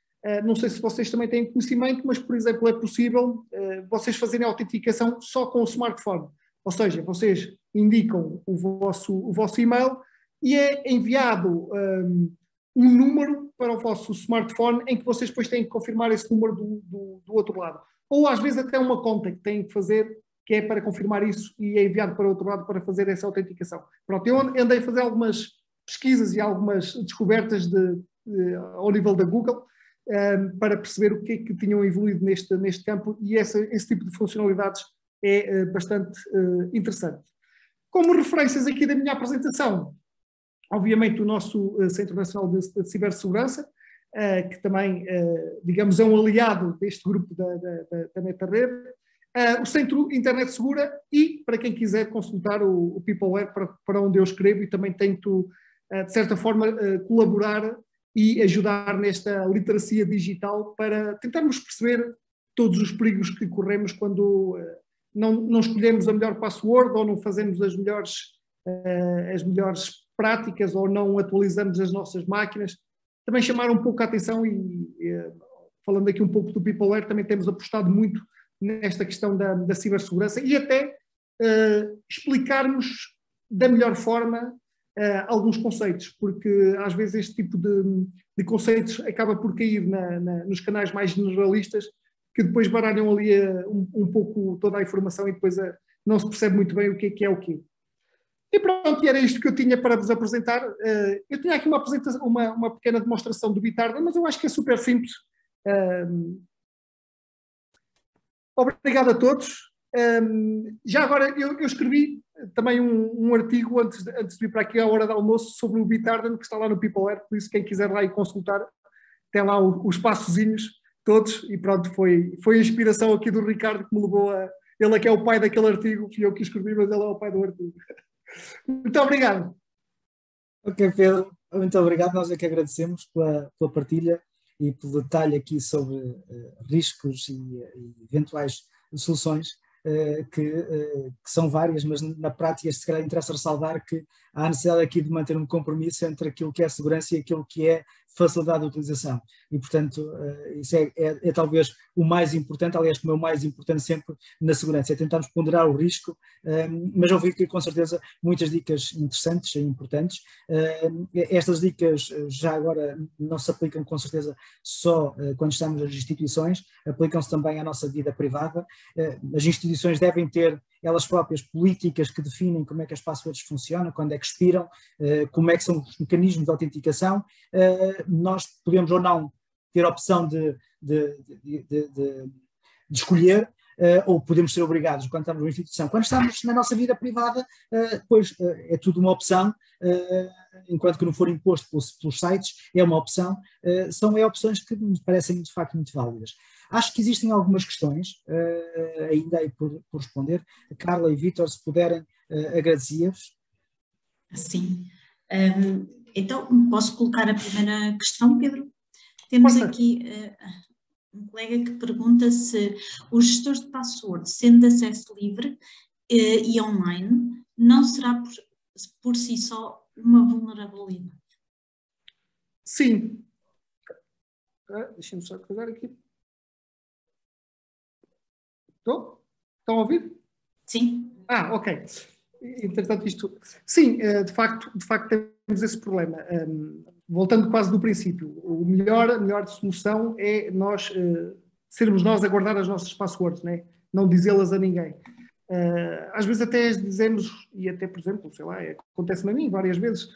não sei se vocês também têm conhecimento, mas, por exemplo, é possível vocês fazerem a autenticação só com o smartphone. Ou seja, vocês indicam o vosso e-mail e é enviado um número para o vosso smartphone em que vocês depois têm que confirmar esse número do outro lado. Ou às vezes até uma conta que têm que fazer, que é para confirmar isso e é enviado para o outro lado para fazer essa autenticação. Pronto, eu andei a fazer algumas pesquisas e algumas descobertas ao nível da Google para perceber o que é que tinham evoluído neste campo, e esse tipo de funcionalidades é bastante interessante. Como referências aqui da minha apresentação, obviamente o nosso Centro Nacional de Cibersegurança, que também, digamos, é um aliado deste grupo da MetaRede, o Centro Internet Segura e, para quem quiser consultar o PeopleWare, para onde eu escrevo e também tento, de certa forma, colaborar e ajudar nesta literacia digital para tentarmos perceber todos os perigos que corremos quando não escolhemos a melhor password ou não fazemos as melhores práticas ou não atualizamos as nossas máquinas. Também chamar um pouco a atenção e falando aqui um pouco do PeopleWare, também temos apostado muito nesta questão da cibersegurança e até explicarmos da melhor forma alguns conceitos, porque às vezes este tipo de conceitos acaba por cair nos canais mais generalistas, que depois baralham ali um pouco toda a informação e depois não se percebe muito bem o que é o quê. E pronto, e era isto que eu tinha para vos apresentar. Eu tinha aqui uma pequena demonstração do Bitarda, mas eu acho que é super simples. Obrigado a todos. Já agora, eu escrevi também um artigo antes de vir para aqui à hora do almoço sobre o Bitarda, que está lá no PeopleWare, por isso quem quiser lá ir consultar, tem lá os passozinhos todos, e pronto, foi a inspiração aqui do Ricardo que me levou a... Ele é que é o pai daquele artigo, fui eu que escrevi, mas ele é o pai do artigo. Muito obrigado. Ok, Pedro, muito obrigado. Nós é que agradecemos pela partilha e pelo detalhe aqui sobre riscos e eventuais soluções, que são várias, mas na prática se calhar interessa ressalvar que há necessidade aqui de manter um compromisso entre aquilo que é segurança e aquilo que é facilidade de utilização. E, portanto, isso é talvez o mais importante, aliás, como é o mais importante sempre na segurança, é tentarmos ponderar o risco, mas ouvi que com certeza muitas dicas interessantes e importantes. Estas dicas já agora não se aplicam com certeza só quando estamos nas instituições, aplicam-se também à nossa vida privada. As instituições devem ter elas próprias políticas que definem como é que as passwords funcionam, quando é que expiram, como é que são os mecanismos de autenticação. Nós podemos ou não ter a opção de escolher, ou podemos ser obrigados quando estamos numa instituição. Quando estamos na nossa vida privada, depois é tudo uma opção, enquanto que não for imposto pelos sites, é uma opção. São opções que me parecem de facto muito válidas. Acho que existem algumas questões ainda aí por responder. Carla e Vítor, se puderem, agradecia-vos. Sim. Então, posso colocar a primeira questão, Pedro? Temos aqui um colega que pergunta se os gestores de password, sendo de acesso livre e online, não será por si só uma vulnerabilidade? Sim. Deixa-me só pegar aqui. Estão a ouvir? Sim. Ok. Entretanto, isto... Sim, de facto temos esse problema. Voltando quase do princípio, a melhor solução é nós sermos nós a guardar as nossas passwords, né? Não dizê-las a ninguém. Às vezes até as dizemos, e até, por exemplo, sei lá, acontece-me a mim várias vezes,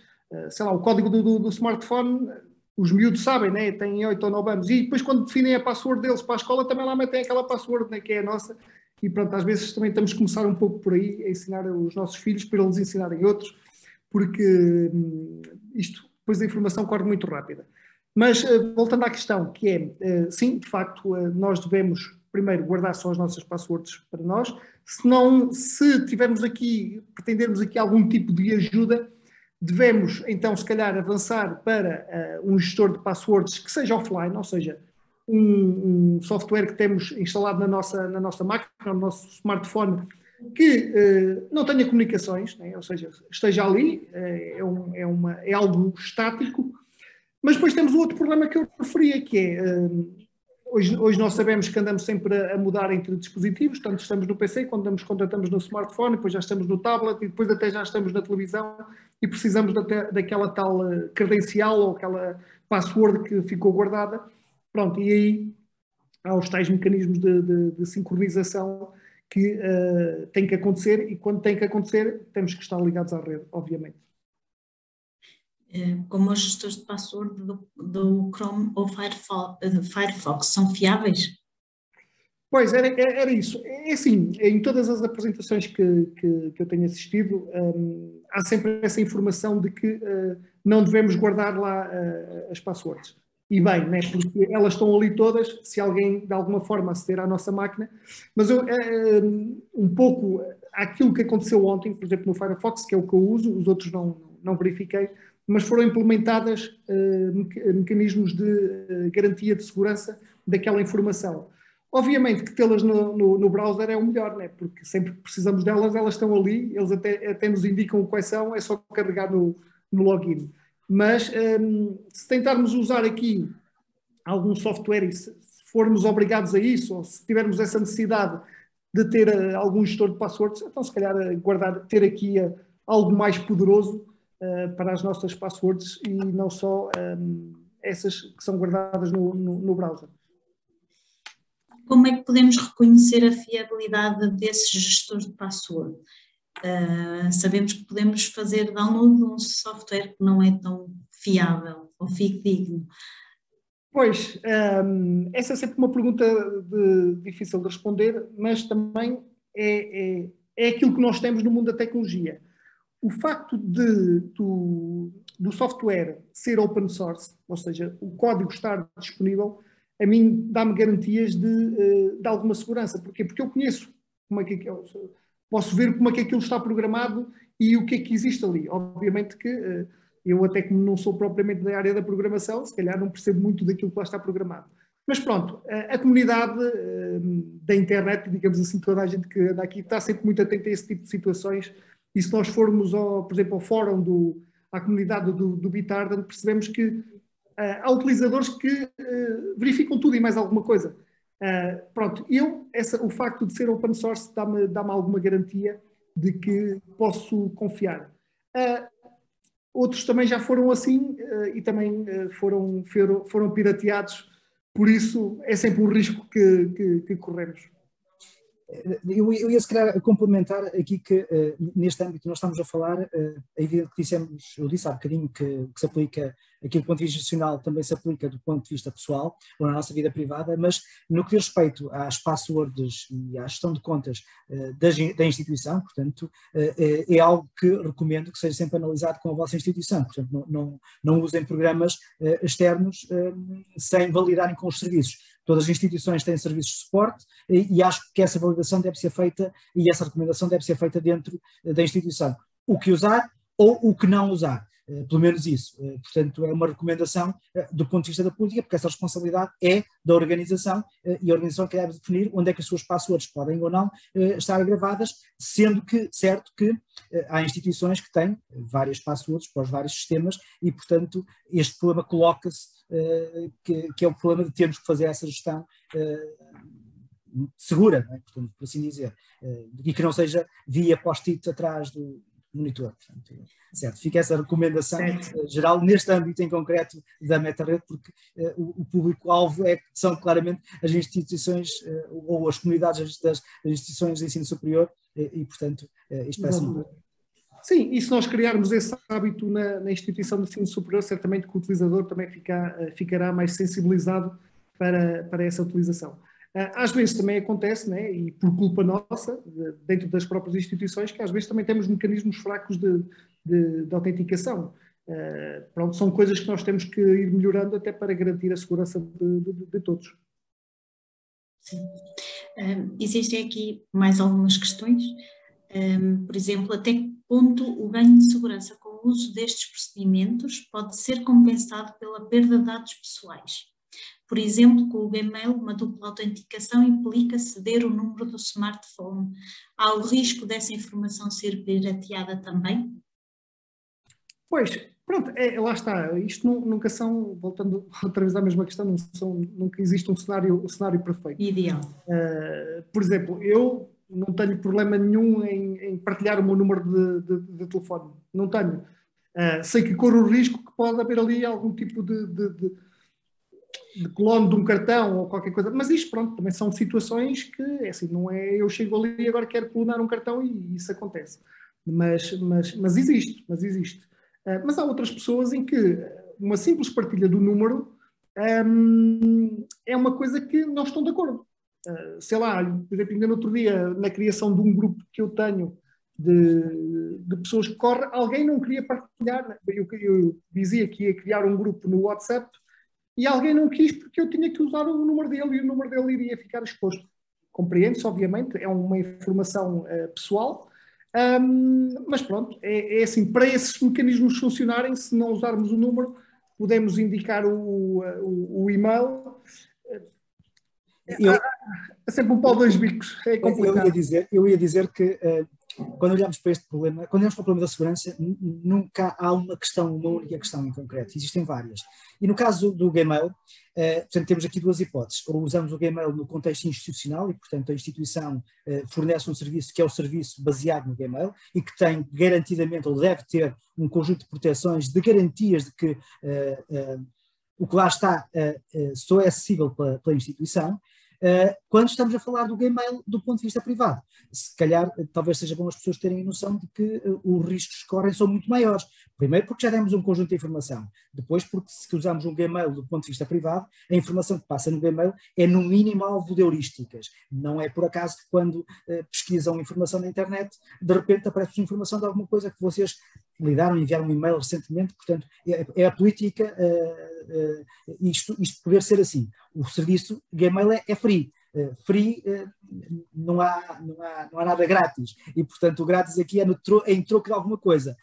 sei lá, o código do smartphone, os miúdos sabem, né? Têm 8 ou 9 anos, e depois quando definem a password deles para a escola, também lá metem aquela password, né? Que é a nossa, e pronto, às vezes também temos que começar um pouco por aí, a ensinar os nossos filhos para eles ensinarem outros, porque isto, depois a informação corre muito rápida. Mas voltando à questão, que é, sim, de facto, nós devemos primeiro guardar só as nossas passwords para nós, se tivermos aqui, pretendermos aqui algum tipo de ajuda, devemos então se calhar avançar para um gestor de passwords que seja offline, ou seja, um software que temos instalado na nossa máquina, no nosso smartphone, que não tenha comunicações, né? Ou seja, esteja ali, é algo estático, mas depois temos o outro problema que eu referia, que é, hoje nós sabemos que andamos sempre a mudar entre dispositivos, tanto estamos no PC, quando estamos no smartphone, depois já estamos no tablet e depois até já estamos na televisão e precisamos daquela tal credencial ou aquela password que ficou guardada. Pronto, e aí há os tais mecanismos de sincronização que têm que acontecer, e quando tem que acontecer temos que estar ligados à rede, obviamente. Como os gestores de password do Chrome ou Firefox são fiáveis? Pois, era isso. É assim, em todas as apresentações que eu tenho assistido, há sempre essa informação de que não devemos guardar lá as passwords. E bem, né, porque elas estão ali todas, se alguém de alguma forma aceder à nossa máquina. Mas um pouco aquilo que aconteceu ontem, por exemplo, no Firefox, que é o que eu uso, os outros não verifiquei, mas foram implementadas mecanismos de garantia de segurança daquela informação. Obviamente que tê-las no browser é o melhor, né? Porque sempre que precisamos delas, elas estão ali, eles até nos indicam quais são, é só carregar no login. Mas se tentarmos usar aqui algum software e se formos obrigados a isso, ou se tivermos essa necessidade de ter algum gestor de passwords, então se calhar ter aqui algo mais poderoso para as nossas passwords e não só essas que são guardadas no browser. Como é que podemos reconhecer a fiabilidade desses gestores de password? Sabemos que podemos fazer download de um software que não é tão fiável ou fidedigno. Pois, essa é sempre uma pergunta difícil de responder, mas também é aquilo que nós temos no mundo da tecnologia. O facto do software ser open source, ou seja, o código estar disponível, a mim dá-me garantias de alguma segurança. Porquê? Porque eu conheço como é que posso ver como é que aquilo está programado e o que é que existe ali. Obviamente que eu até como não sou propriamente da área da programação, se calhar não percebo muito daquilo que lá está programado. Mas pronto, a comunidade da internet, digamos assim, toda a gente que anda aqui está sempre muito atenta a esse tipo de situações. E se nós formos, por exemplo, ao fórum, à comunidade do Bitardant, percebemos que há utilizadores que verificam tudo e mais alguma coisa. Pronto, o facto de ser open source dá-me alguma garantia de que posso confiar. Outros também já foram assim e também foram pirateados, por isso é sempre um risco que corremos. Eu ia se calhar complementar aqui que neste âmbito que nós estamos a falar, é evidente que eu disse há bocadinho que se aplica aqui do ponto de vista institucional, também se aplica do ponto de vista pessoal ou na nossa vida privada, mas no que diz respeito às passwords e à gestão de contas da instituição, portanto, é algo que recomendo que seja sempre analisado com a vossa instituição, portanto não usem programas externos sem validarem com os serviços. Todas as instituições têm serviços de suporte e acho que essa validação deve ser feita e essa recomendação deve ser feita dentro da instituição. O que usar ou o que não usar, pelo menos isso. Portanto, é uma recomendação do ponto de vista da política, porque essa responsabilidade é da organização e a organização que deve definir onde é que as suas passwords podem ou não estar gravadas, sendo que, certo que há instituições que têm várias passwords para os vários sistemas e, portanto, este problema coloca-se, que é o problema de termos que fazer essa gestão segura, não é? Portanto, por assim dizer, e que não seja via post-it atrás do monitor. Portanto, certo, fica essa recomendação geral neste âmbito em concreto da MetaRede, porque o público-alvo são claramente as instituições ou as comunidades das instituições de ensino superior e portanto, isto parece-me. Sim, e se nós criarmos esse hábito na instituição de ensino superior, certamente que o utilizador também ficará mais sensibilizado para essa utilização. Às vezes também acontece, né, e por culpa nossa, dentro das próprias instituições, que às vezes também temos mecanismos fracos de autenticação. Pronto, são coisas que nós temos que ir melhorando até para garantir a segurança de todos. Sim. Existem aqui mais algumas questões. Por exemplo, até que ponto o ganho de segurança com o uso destes procedimentos pode ser compensado pela perda de dados pessoais? Por exemplo, com o Gmail, uma dupla autenticação implica ceder o número do smartphone. Há o risco dessa informação ser pirateada também? Pois, pronto, lá está. Isto nunca são, voltando outra vez à mesma questão, nunca existe um cenário perfeito. Ideal. Por exemplo, eu não tenho problema nenhum em partilhar o meu número de telefone. Não tenho. Sei que corro o risco que pode haver ali algum tipo de clone de um cartão ou qualquer coisa, mas isto, pronto, também são situações que, assim, não é eu chego ali e agora quero clonar um cartão e isso acontece. Mas existe. Mas há outras pessoas em que uma simples partilha do número é uma coisa que não estão de acordo. Sei lá, por exemplo, ainda no outro dia, na criação de um grupo que eu tenho de pessoas que correm, alguém não queria partilhar. Eu dizia que ia criar um grupo no WhatsApp e alguém não quis porque eu tinha que usar o número dele e o número dele iria ficar exposto. Compreende-se, obviamente, é uma informação pessoal, mas pronto, é assim, para esses mecanismos funcionarem, se não usarmos o número, podemos indicar o e-mail. É sempre um pau dois bicos, é complicado. Eu ia dizer que quando olhamos para este problema, quando olhamos para o problema da segurança, nunca há uma única questão em concreto, existem várias. E no caso do Gmail, portanto, temos aqui duas hipóteses. Ou usamos o Gmail no contexto institucional e, portanto, a instituição fornece um serviço que é o serviço baseado no Gmail e que tem garantidamente, ou deve ter, um conjunto de proteções, de garantias de que o que lá está só é acessível pela instituição. Quando estamos a falar do Gmail do ponto de vista privado, se calhar talvez seja bom as pessoas terem a noção de que os riscos que correm são muito maiores. Primeiro porque já demos um conjunto de informação, depois porque se usamos um Gmail do ponto de vista privado, a informação que passa no Gmail é no mínimo alvo de heurísticas. Não é por acaso que quando pesquisam informação na internet, de repente aparece informação de alguma coisa que vocês lidaram, enviaram um e-mail recentemente, portanto é a política isto poder ser assim. O serviço Gmail é free. Não há nada grátis e portanto o grátis aqui é em troco de alguma coisa.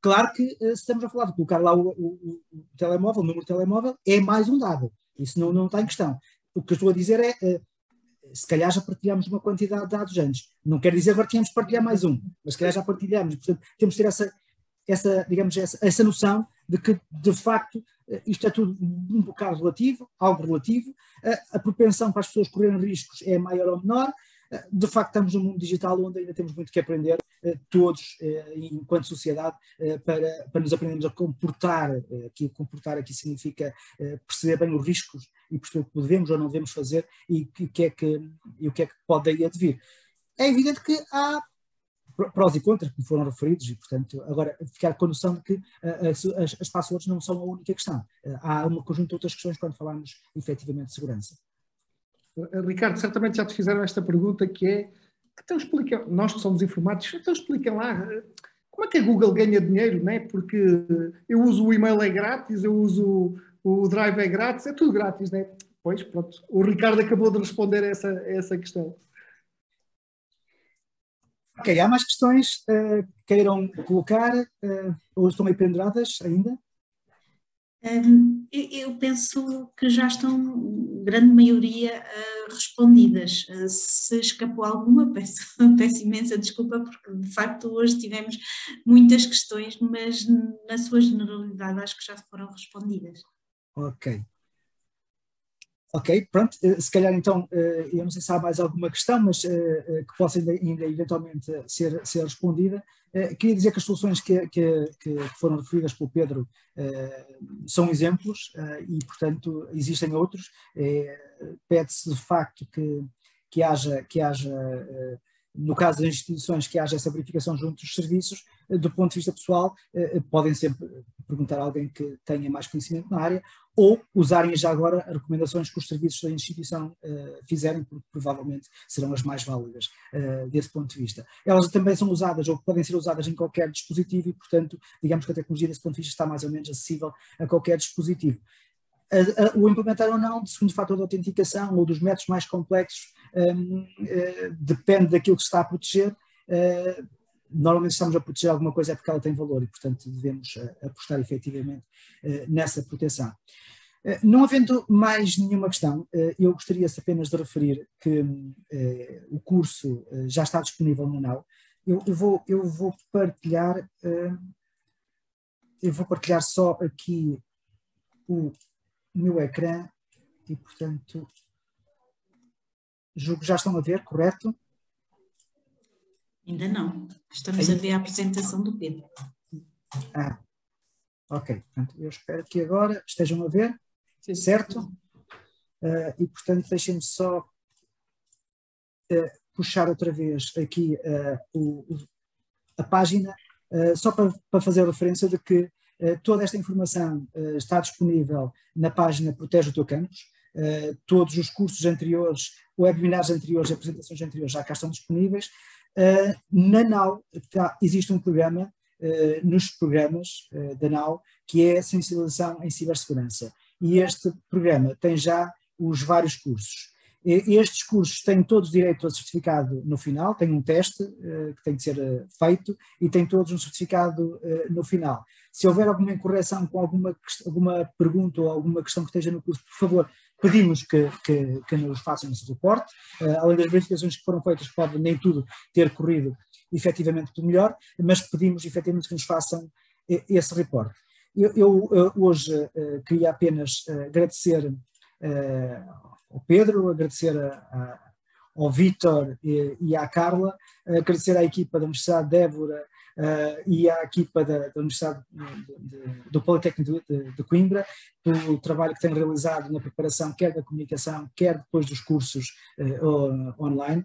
Claro que se estamos a falar de colocar lá o telemóvel, o número de telemóvel, é mais um dado, isso não está em questão. O que eu estou a dizer é se calhar já partilhamos uma quantidade de dados antes, não quer dizer agora tínhamos de partilhar mais um, mas se calhar já partilhamos, portanto temos de ter essa noção de que de facto isto é tudo um bocado relativo, algo relativo, a propensão para as pessoas correrem riscos é maior ou menor, de facto estamos num mundo digital onde ainda temos muito que aprender, todos, enquanto sociedade, para nos aprendermos a comportar, comportar aqui significa perceber bem os riscos e perceber o que devemos ou não devemos fazer e o que é que pode daí advir. É evidente que há prós e contras que foram referidos e, portanto, agora ficar com a noção de que as passwords não são a única questão. Há um conjunto de outras questões quando falamos efetivamente de segurança. Ricardo, certamente já te fizeram esta pergunta que é, então explica, nós que somos informáticos, então expliquem lá, como é que a Google ganha dinheiro, não é? Porque eu uso o e-mail é grátis, eu uso o Drive é grátis, é tudo grátis, não é? Pois, pronto, o Ricardo acabou de responder a essa questão. Ok, há mais questões que queiram colocar ou estão meio penduradas ainda? Eu penso que já estão, grande maioria, respondidas. Se escapou alguma, peço imensa desculpa, porque de facto hoje tivemos muitas questões, mas na sua generalidade acho que já foram respondidas. Ok. Ok, pronto, se calhar então, eu não sei se há mais alguma questão, mas que possa ainda eventualmente ser respondida. Queria dizer que as soluções que foram referidas pelo Pedro são exemplos e, portanto, existem outros. Pede-se de facto que haja no caso das instituições, que haja essa verificação junto dos serviços. Do ponto de vista pessoal, podem sempre perguntar a alguém que tenha mais conhecimento na área, ou usarem já agora as recomendações que os serviços da instituição fizerem, porque provavelmente serão as mais válidas desse ponto de vista. Elas também são usadas, ou podem ser usadas em qualquer dispositivo, e, portanto, digamos que a tecnologia desse ponto de vista está mais ou menos acessível a qualquer dispositivo. O implementar ou não, de segundo fator de autenticação ou dos métodos mais complexos, depende daquilo que se está a proteger. Normalmente estamos a proteger alguma coisa é porque ela tem valor e, portanto, devemos apostar efetivamente nessa proteção. Não havendo mais nenhuma questão, eu gostaria apenas de referir que o curso já está disponível no NAU. Eu vou partilhar só aqui o meu ecrã e, portanto, julgo que já estão a ver, correto? Ainda não. Estamos a ver a apresentação do Pedro. Ok. Portanto, eu espero que agora estejam a ver, certo? E, portanto, deixem-me só puxar outra vez aqui a página, só para fazer referência de que toda esta informação está disponível na página Protege o Teu Campus. Todos os cursos anteriores, webinars anteriores, apresentações anteriores já cá estão disponíveis. Na NAU existe um programa, nos programas da NAU, que é a sensibilização em cibersegurança. E este programa tem já os vários cursos. Estes cursos têm todos direito a certificado no final, tem um teste que tem que ser feito e tem todos um certificado no final. Se houver alguma incorreção com alguma pergunta ou alguma questão que esteja no curso, por favor, pedimos que nos façam esse reporte. Além das verificações que foram feitas, pode nem tudo ter corrido efetivamente pelo melhor, mas pedimos efetivamente que nos façam esse reporte. Eu hoje queria apenas agradecer ao Pedro, agradecer ao Vítor e à Carla, agradecer à equipa da Universidade de Évora e à equipa da Universidade do Politécnico de Coimbra, pelo trabalho que têm realizado na preparação quer da comunicação, quer depois dos cursos online.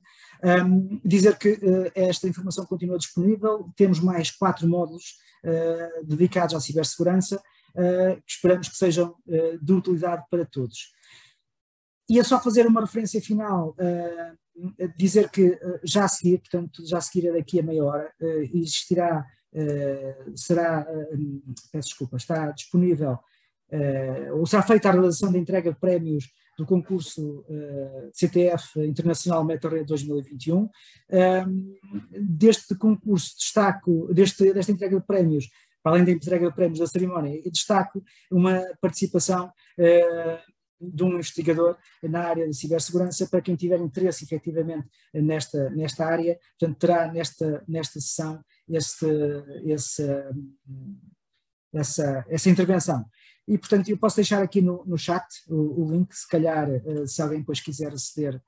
Dizer que esta informação continua disponível, temos mais 4 módulos dedicados à cibersegurança, que esperamos que sejam de utilidade para todos. E é só fazer uma referência final, dizer que já a seguir, portanto, já a seguir daqui a meia hora, existirá, está disponível, ou será feita a realização da entrega de prémios do concurso CTF Internacional MetaRed 2021. Deste concurso destaco, desta entrega de prémios, para além da entrega de prémios da cerimónia, destaco uma participação de um investigador na área de cibersegurança, para quem tiver interesse efetivamente nesta área, portanto terá nesta sessão essa intervenção. E, portanto, eu posso deixar aqui no chat o link, se calhar, se alguém depois quiser aceder,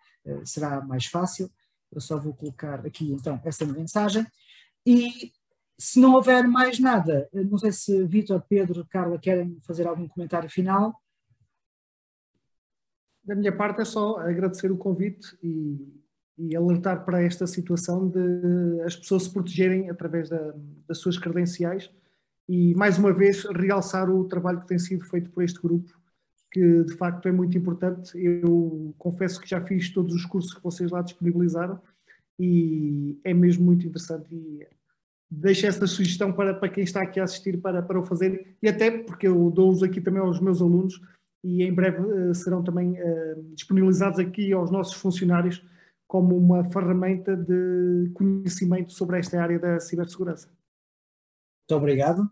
será mais fácil. Eu só vou colocar aqui, então, essa mensagem. E, se não houver mais nada, não sei se Vítor, Pedro, Carla querem fazer algum comentário final. Da minha parte é só agradecer o convite e alertar para esta situação de as pessoas se protegerem através das suas credenciais e, mais uma vez, realçar o trabalho que tem sido feito por este grupo, que de facto é muito importante. Eu confesso que já fiz todos os cursos que vocês lá disponibilizaram e é mesmo muito interessante, e deixo esta sugestão para quem está aqui a assistir para o fazer, e até porque eu dou-os aqui também aos meus alunos e em breve serão também disponibilizados aqui aos nossos funcionários como uma ferramenta de conhecimento sobre esta área da cibersegurança. Muito obrigado.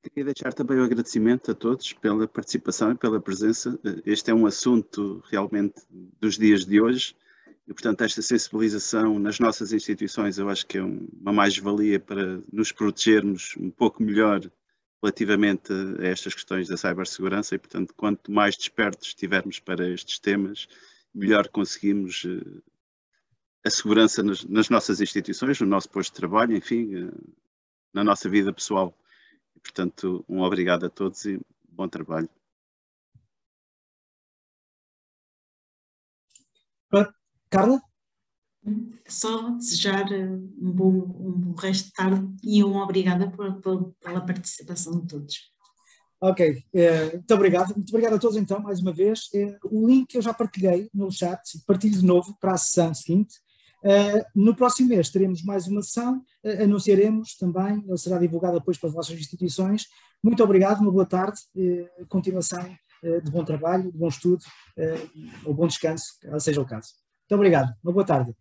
Queria deixar também o agradecimento a todos pela participação e pela presença. Este é um assunto realmente dos dias de hoje e, portanto, esta sensibilização nas nossas instituições eu acho que é uma mais-valia para nos protegermos um pouco melhor relativamente a estas questões da cibersegurança e, portanto, quanto mais despertos estivermos para estes temas, melhor conseguimos a segurança nas nossas instituições, no nosso posto de trabalho, enfim, na nossa vida pessoal. E, portanto, um obrigado a todos e bom trabalho. Carla? Só desejar um bom resto de tarde e obrigada pela participação de todos. Ok, muito obrigado a todos então, mais uma vez. O link eu já partilhei no chat, partilho de novo para a sessão seguinte. No próximo mês teremos mais uma sessão, anunciaremos também, ela será divulgada depois para as vossas instituições. Muito obrigado, uma boa tarde, continuação de bom trabalho, de bom estudo, ou bom descanso, seja o caso. Muito obrigado, uma boa tarde.